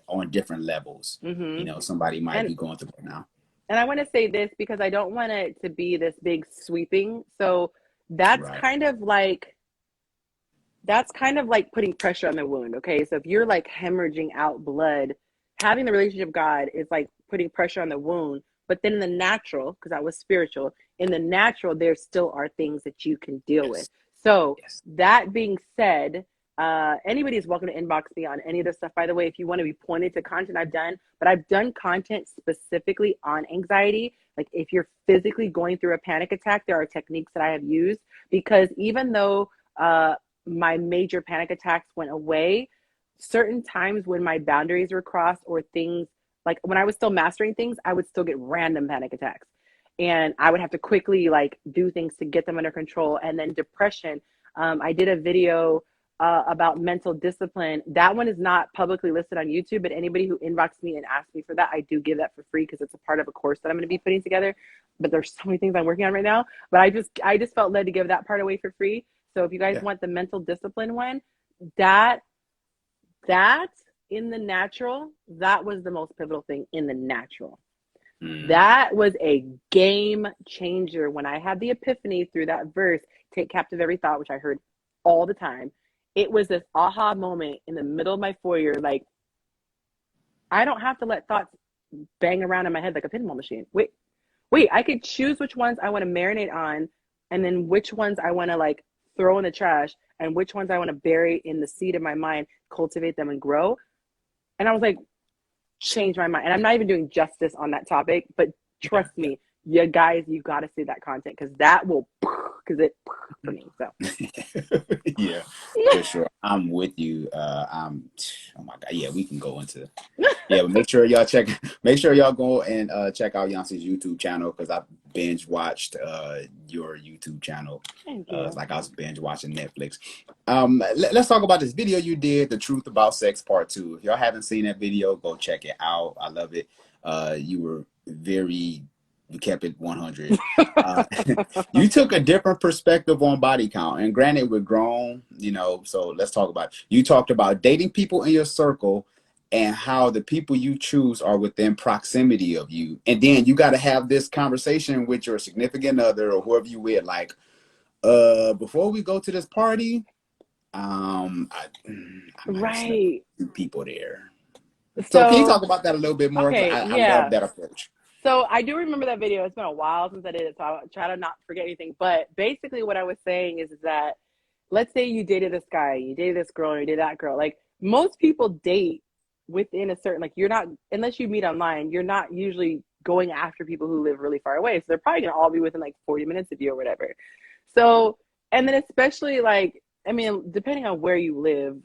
on different levels. You Mm-hmm. know, somebody might And be going through it now. and I want to say this because I don't want it to be this big sweeping. So that's Right. kind of like that's kind of like putting pressure on the wound. Okay. So if you're like hemorrhaging out blood, having the relationship with God is like putting pressure on the wound. But then in the natural, because I was spiritual, in the natural, there still are things that you can deal with. Yes. So Yes. that being said, anybody is welcome to inbox me on any of this stuff. By the way, if you want to be pointed to content I've done, but I've done content specifically on anxiety. Like if you're physically going through a panic attack, there are techniques that I have used, because even though my major panic attacks went away, certain times when my boundaries were crossed, or things like when I was still mastering things, I would still get random panic attacks. And I would have to quickly like do things to get them under control. And then depression. I did a video about mental discipline. That one is not publicly listed on YouTube, but anybody who inboxed me and asked me for that, I do give that for free because it's a part of a course that I'm going to be putting together. But there's so many things I'm working on right now. But I just felt led to give that part away for free. So if you guys Yeah. want the mental discipline one, that that in the natural, that was the most pivotal thing in the natural. Mm. That was a game changer when I had the epiphany through that verse, take captive every thought, which I heard all the time. It was this aha moment in the middle of my foyer, like, I don't have to let thoughts bang around in my head like a pinball machine. Wait, I could choose which ones I want to marinate on, and then which ones I want to like throw in the trash, and which ones I want to bury in the seed of my mind, cultivate them and grow. And I was like, change my mind. And I'm not even doing justice on that topic, but Yeah. trust Yeah. me, yeah, guys, you got to see that content because that will, because it for me. So Yeah, for sure. I'm with you. Oh my God. Yeah, we can go into, yeah, but make sure y'all check, make sure y'all go and check out Yancey's YouTube channel because I binge watched your YouTube channel. thank It's you. like I was binge watching Netflix. Let's talk about this video you did, The Truth About Sex Part 2. If y'all haven't seen that video, go check it out. I love it. You were very, you kept it 100. Uh, you took a different perspective on body count. And granted, we're grown, you know, so let's talk about it. You talked about dating people in your circle and how the people you choose are within proximity of you. And then you got to have this conversation with your significant other or whoever you with, like, before we go to this party, I might have slept Right. with 2 people there. So can you So, talk about that a little bit more? Because okay, I love yeah. that approach. So I do remember that video. It's been a while since I did it, so I'll try to not forget anything. But basically, what I was saying is that let's say you dated this guy, you dated this girl, or you dated that girl. Like most people date within a certain, like you're not, unless you meet online, you're not usually going after people who live really far away. So they're probably gonna all be within like 40 minutes of you or whatever. So, and then especially like, I mean, depending on where you live,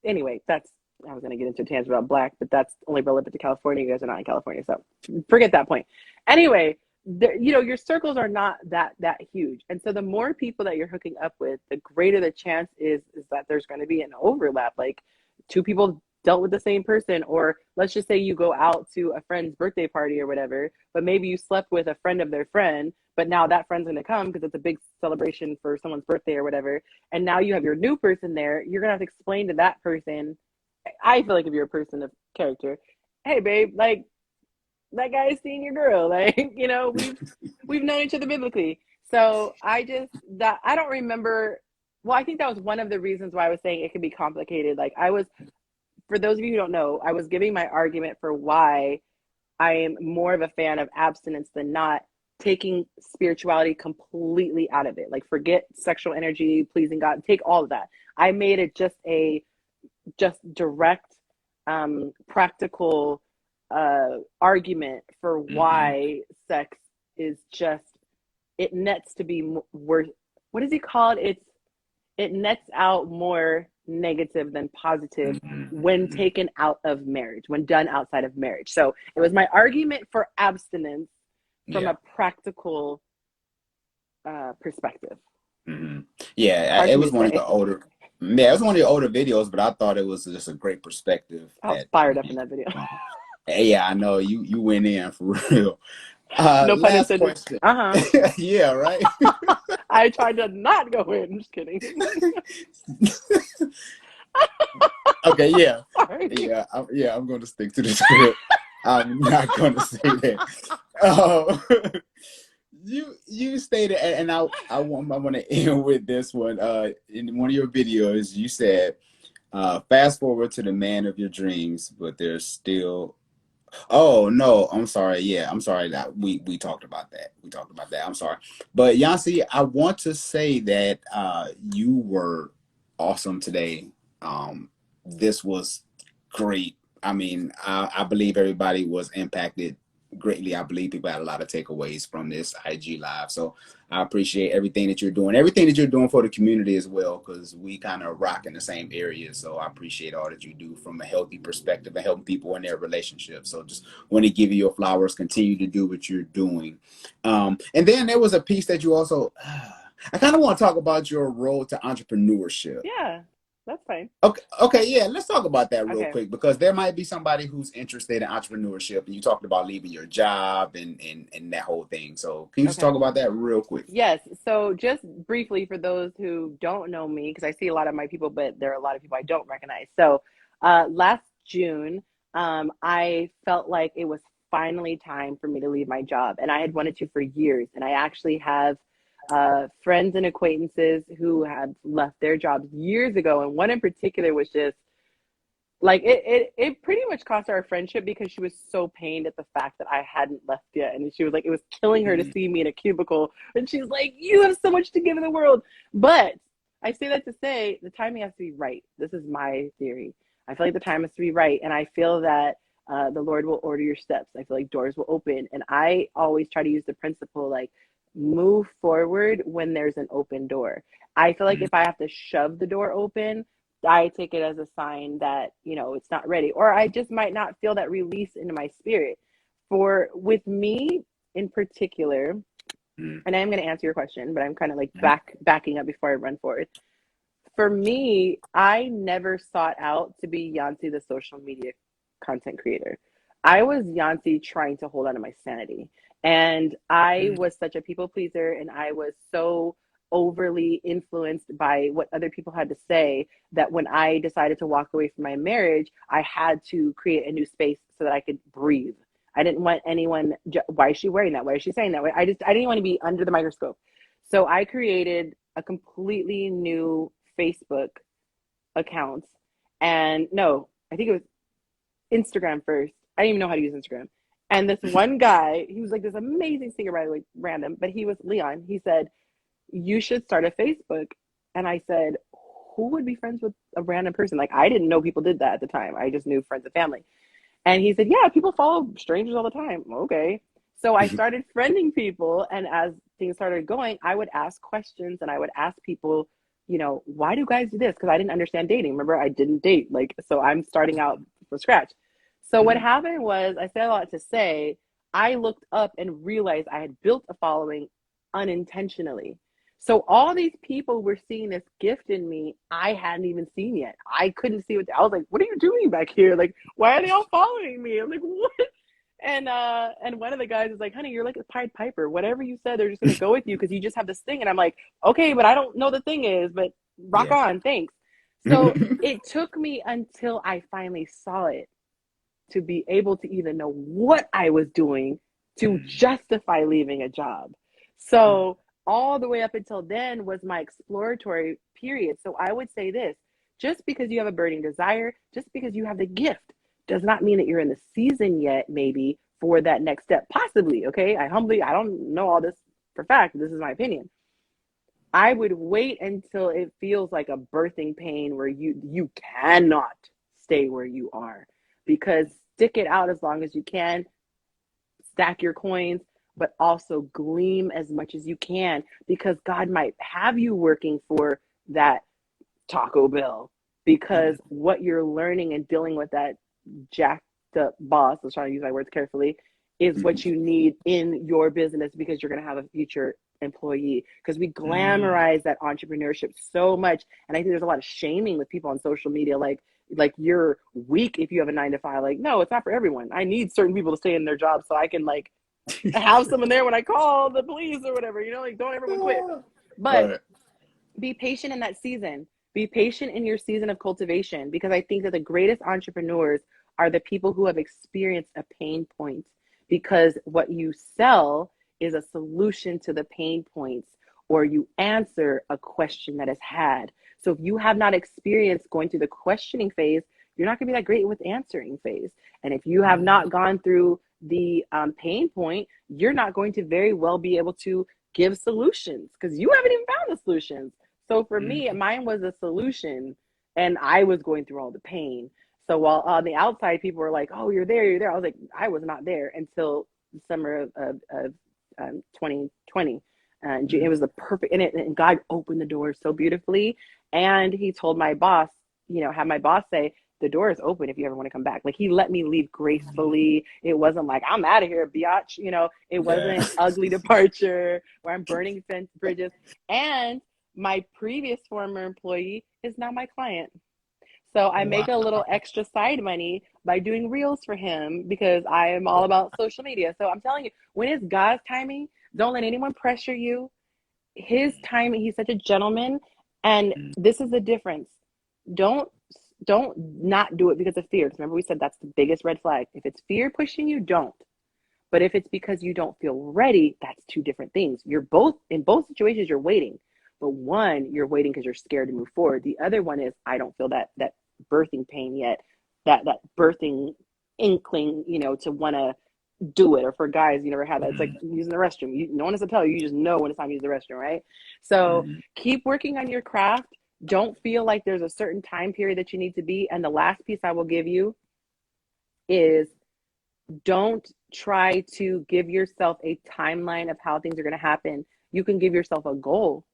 anyway, that's I was gonna get into a tangent about black, but that's only relevant to California. You guys are not in California, so forget that point. Anyway, you know your circles are not that huge, and so the more people that you're hooking up with, the greater the chance is that there's going to be an overlap. Like 2 people dealt with the same person, or let's just say you go out to a friend's birthday party or whatever, but maybe you slept with a friend of their friend, but now that friend's going to come because it's a big celebration for someone's birthday or whatever, and now you have your new person there. You're going to have to explain to that person. I feel like if you're a person of character, hey babe, like that guy's seeing your girl. Like, you know, we've known each other biblically. So I just that I don't remember. Well, I think that was one of the reasons why I was saying it could be complicated. Like I was, for those of you who don't know, I was giving my argument for why I am more of a fan of abstinence than not, taking spirituality completely out of it. Like forget sexual energy, pleasing God, take all of that. I made it just direct, practical argument for Mm-hmm. why sex is just, it nets to be worth, what is he called? It nets out more negative than positive when Mm-hmm. taken out of marriage, when done outside of marriage. So it was my argument for abstinence from Yeah. a practical perspective. Mm-hmm. Yeah, Hard it for me was to one of say. your older. Yeah, it was one of your older videos, but I thought it was just a great perspective I was that fired up you in that video. know. Yeah, I know you went in for real. No pun Last intended. question. Uh-huh. Yeah, right. I tried to not go in. Just kidding. Okay, yeah, Sorry. yeah. I'm going to stick to the script. I'm not going to say that. Uh, you stated, and I want to end with this one. In one of your videos, you said, "Fast forward to the man of your dreams, but there's still." Oh no, I'm sorry. Yeah, I'm sorry that we talked about that. We talked about that. I'm sorry, but Yancy, I want to say that you were awesome today. This was great. I mean, I believe everybody was impacted greatly. I believe people had a lot of takeaways from this IG live. So I appreciate everything that you're doing for the community as well, because we kind of rock in the same areas. So I appreciate all that you do from a healthy perspective and helping people in their relationships. So just want to give you your flowers. Continue to do what you're doing. And then there was a piece that you also. I kind of want to talk about your role to entrepreneurship. Yeah, that's fine. Okay, yeah, let's talk about that real Okay, quick because there might be somebody who's interested in entrepreneurship, and you talked about leaving your job and that whole thing. So can you just okay. talk about that real quick? Yes. So just briefly for those who don't know me, because I see a lot of my people, but there are a lot of people I don't recognize. So last June, I felt like it was finally time for me to leave my job, and I had wanted to for years. And I actually have friends and acquaintances who had left their jobs years ago, and one in particular was just like it pretty much cost our friendship because she was so pained at the fact that I hadn't left yet, and she was like, it was killing her to Mm-hmm. see me in a cubicle, and she's like, you have so much to give in the world. But I say that to say the timing has to be right. This is my theory. I feel like the time has to be right, and I feel that The Lord will order your steps. I feel like doors will open. And I always try to use the principle like move forward when there's an open door. I feel like Mm, if I have to shove the door open, I take it as a sign that, it's not ready, or I just might not feel that release into my spirit. For with me in particular, mm, and I am going to answer your question, but I'm kind of like mm, backing up before I run forward. For me, I never sought out to be Yancy, the social media content creator. I was Yancy trying to hold on to my sanity. And I mm, was such a people pleaser, and I was so overly influenced by what other people had to say that when I decided to walk away from my marriage, I had to create a new space so that I could breathe. I didn't want anyone, why is she wearing that? Why is she saying that? I didn't want to be under the microscope. So I created a completely new Facebook accounts. And no, I think it was Instagram first. I didn't even know how to use Instagram. And this one guy, he was like this amazing singer, by the way, random, but he was Leon. He said, "You should start a Facebook." And I said, "Who would be friends with a random person?" Like, I didn't know people did that at the time. I just knew friends and family. And he said, "Yeah, people follow strangers all the time." Okay. So I started friending people. And as things started going, I would ask questions and I would ask people, why do guys do this? Because I didn't understand dating. Remember, I didn't date. Like, so I'm starting out from scratch. So what mm, happened was, I said a lot to say, I looked up and realized I had built a following unintentionally. So all these people were seeing this gift in me I hadn't even seen yet. I couldn't see what I was like, what are you doing back here? Like, why are they all following me? I'm like, what? And one of the guys is like, honey, you're like a Pied Piper. Whatever you said, they're just gonna go with you because you just have this thing. And I'm like, okay, but I don't know the thing is, but rock yeah. on, thanks. So it took me until I finally saw it to be able to even know what I was doing to Mm, justify leaving a job. mm, So all the way up until then was my exploratory period. So I would say this, just because you have a burning desire, just because you have the gift, does not mean that you're in the season yet, maybe for that next step. Possibly, okay? I don't know all this for fact. This is my opinion. I would wait until it feels like a birthing pain where you cannot stay where you are, because stick it out as long as you can, stack your coins, but also gleam as much as you can, because God might have you working for that Taco Bell, because mm, what you're learning and dealing with that jacked up boss, I was trying to use my words carefully, is what mm, you need in your business, because you're going to have a future employee. Because we mm. glamorize that entrepreneurship so much. And I think there's a lot of shaming with people on social media, like you're weak if you have a 9 to 5. Like, no, it's not for everyone. I need certain people to stay in their jobs so I can like have someone there when I call the police or whatever, like don't everyone quit. But Right. be patient in that season. Be patient in your season of cultivation, because I think that the greatest entrepreneurs are the people who have experienced a pain point, because what you sell is a solution to the pain points, or you answer a question that is had. So if you have not experienced going through the questioning phase, you're not going to be that great with answering phase. And if you have Mm, not gone through the pain point, you're not going to very well be able to give solutions, because you haven't even found the solutions. So for me, mm, mine was a solution, and I was going through all the pain. So while on the outside, people were like, "Oh, you're there." I was like, I was not there until the summer of 2020. And it mm. was the perfect, and God opened the door so beautifully. And He told my boss, have my boss say, the door is open if you ever want to come back. Like, He let me leave gracefully. It wasn't like, I'm out of here, biatch. It Yeah. wasn't ugly departure where I'm burning fence bridges. And my previous former employee is now my client. So I make Wow. a little extra side money by doing reels for him, because I am all about social media. So I'm telling you, when it's God's timing, don't let anyone pressure you. His timing, he's such a gentleman. And Mm, this is the difference. Don't don't not do it because of fear. Because remember, we said that's the biggest red flag. If it's fear pushing you, don't. But if it's because you don't feel ready, that's two different things. You're both, in both situations, you're waiting. But one, you're waiting because you're scared to move forward. The other one is, I don't feel that birthing pain yet, that birthing inkling, to want to do it. Or for guys, you never had that. It's like mm, using the restroom. No one has to tell you. You just know when it's time to use the restroom, right? So mm, keep working on your craft. Don't feel like there's a certain time period that you need to be. And the last piece I will give you is don't try to give yourself a timeline of how things are going to happen. You can give yourself a goal,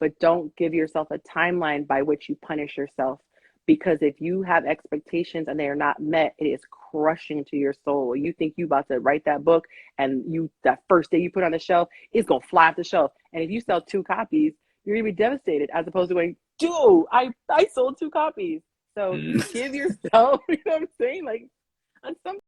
but don't give yourself a timeline by which you punish yourself. Because if you have expectations and they are not met, it is crushing to your soul. You think you about to write that book, and you that first day you put on the shelf, it's gonna fly off the shelf. And if you sell 2 copies, you're gonna be devastated, as opposed to going, dude, I sold 2 copies. So Mm. give yourself, you know what I'm saying? Like, on some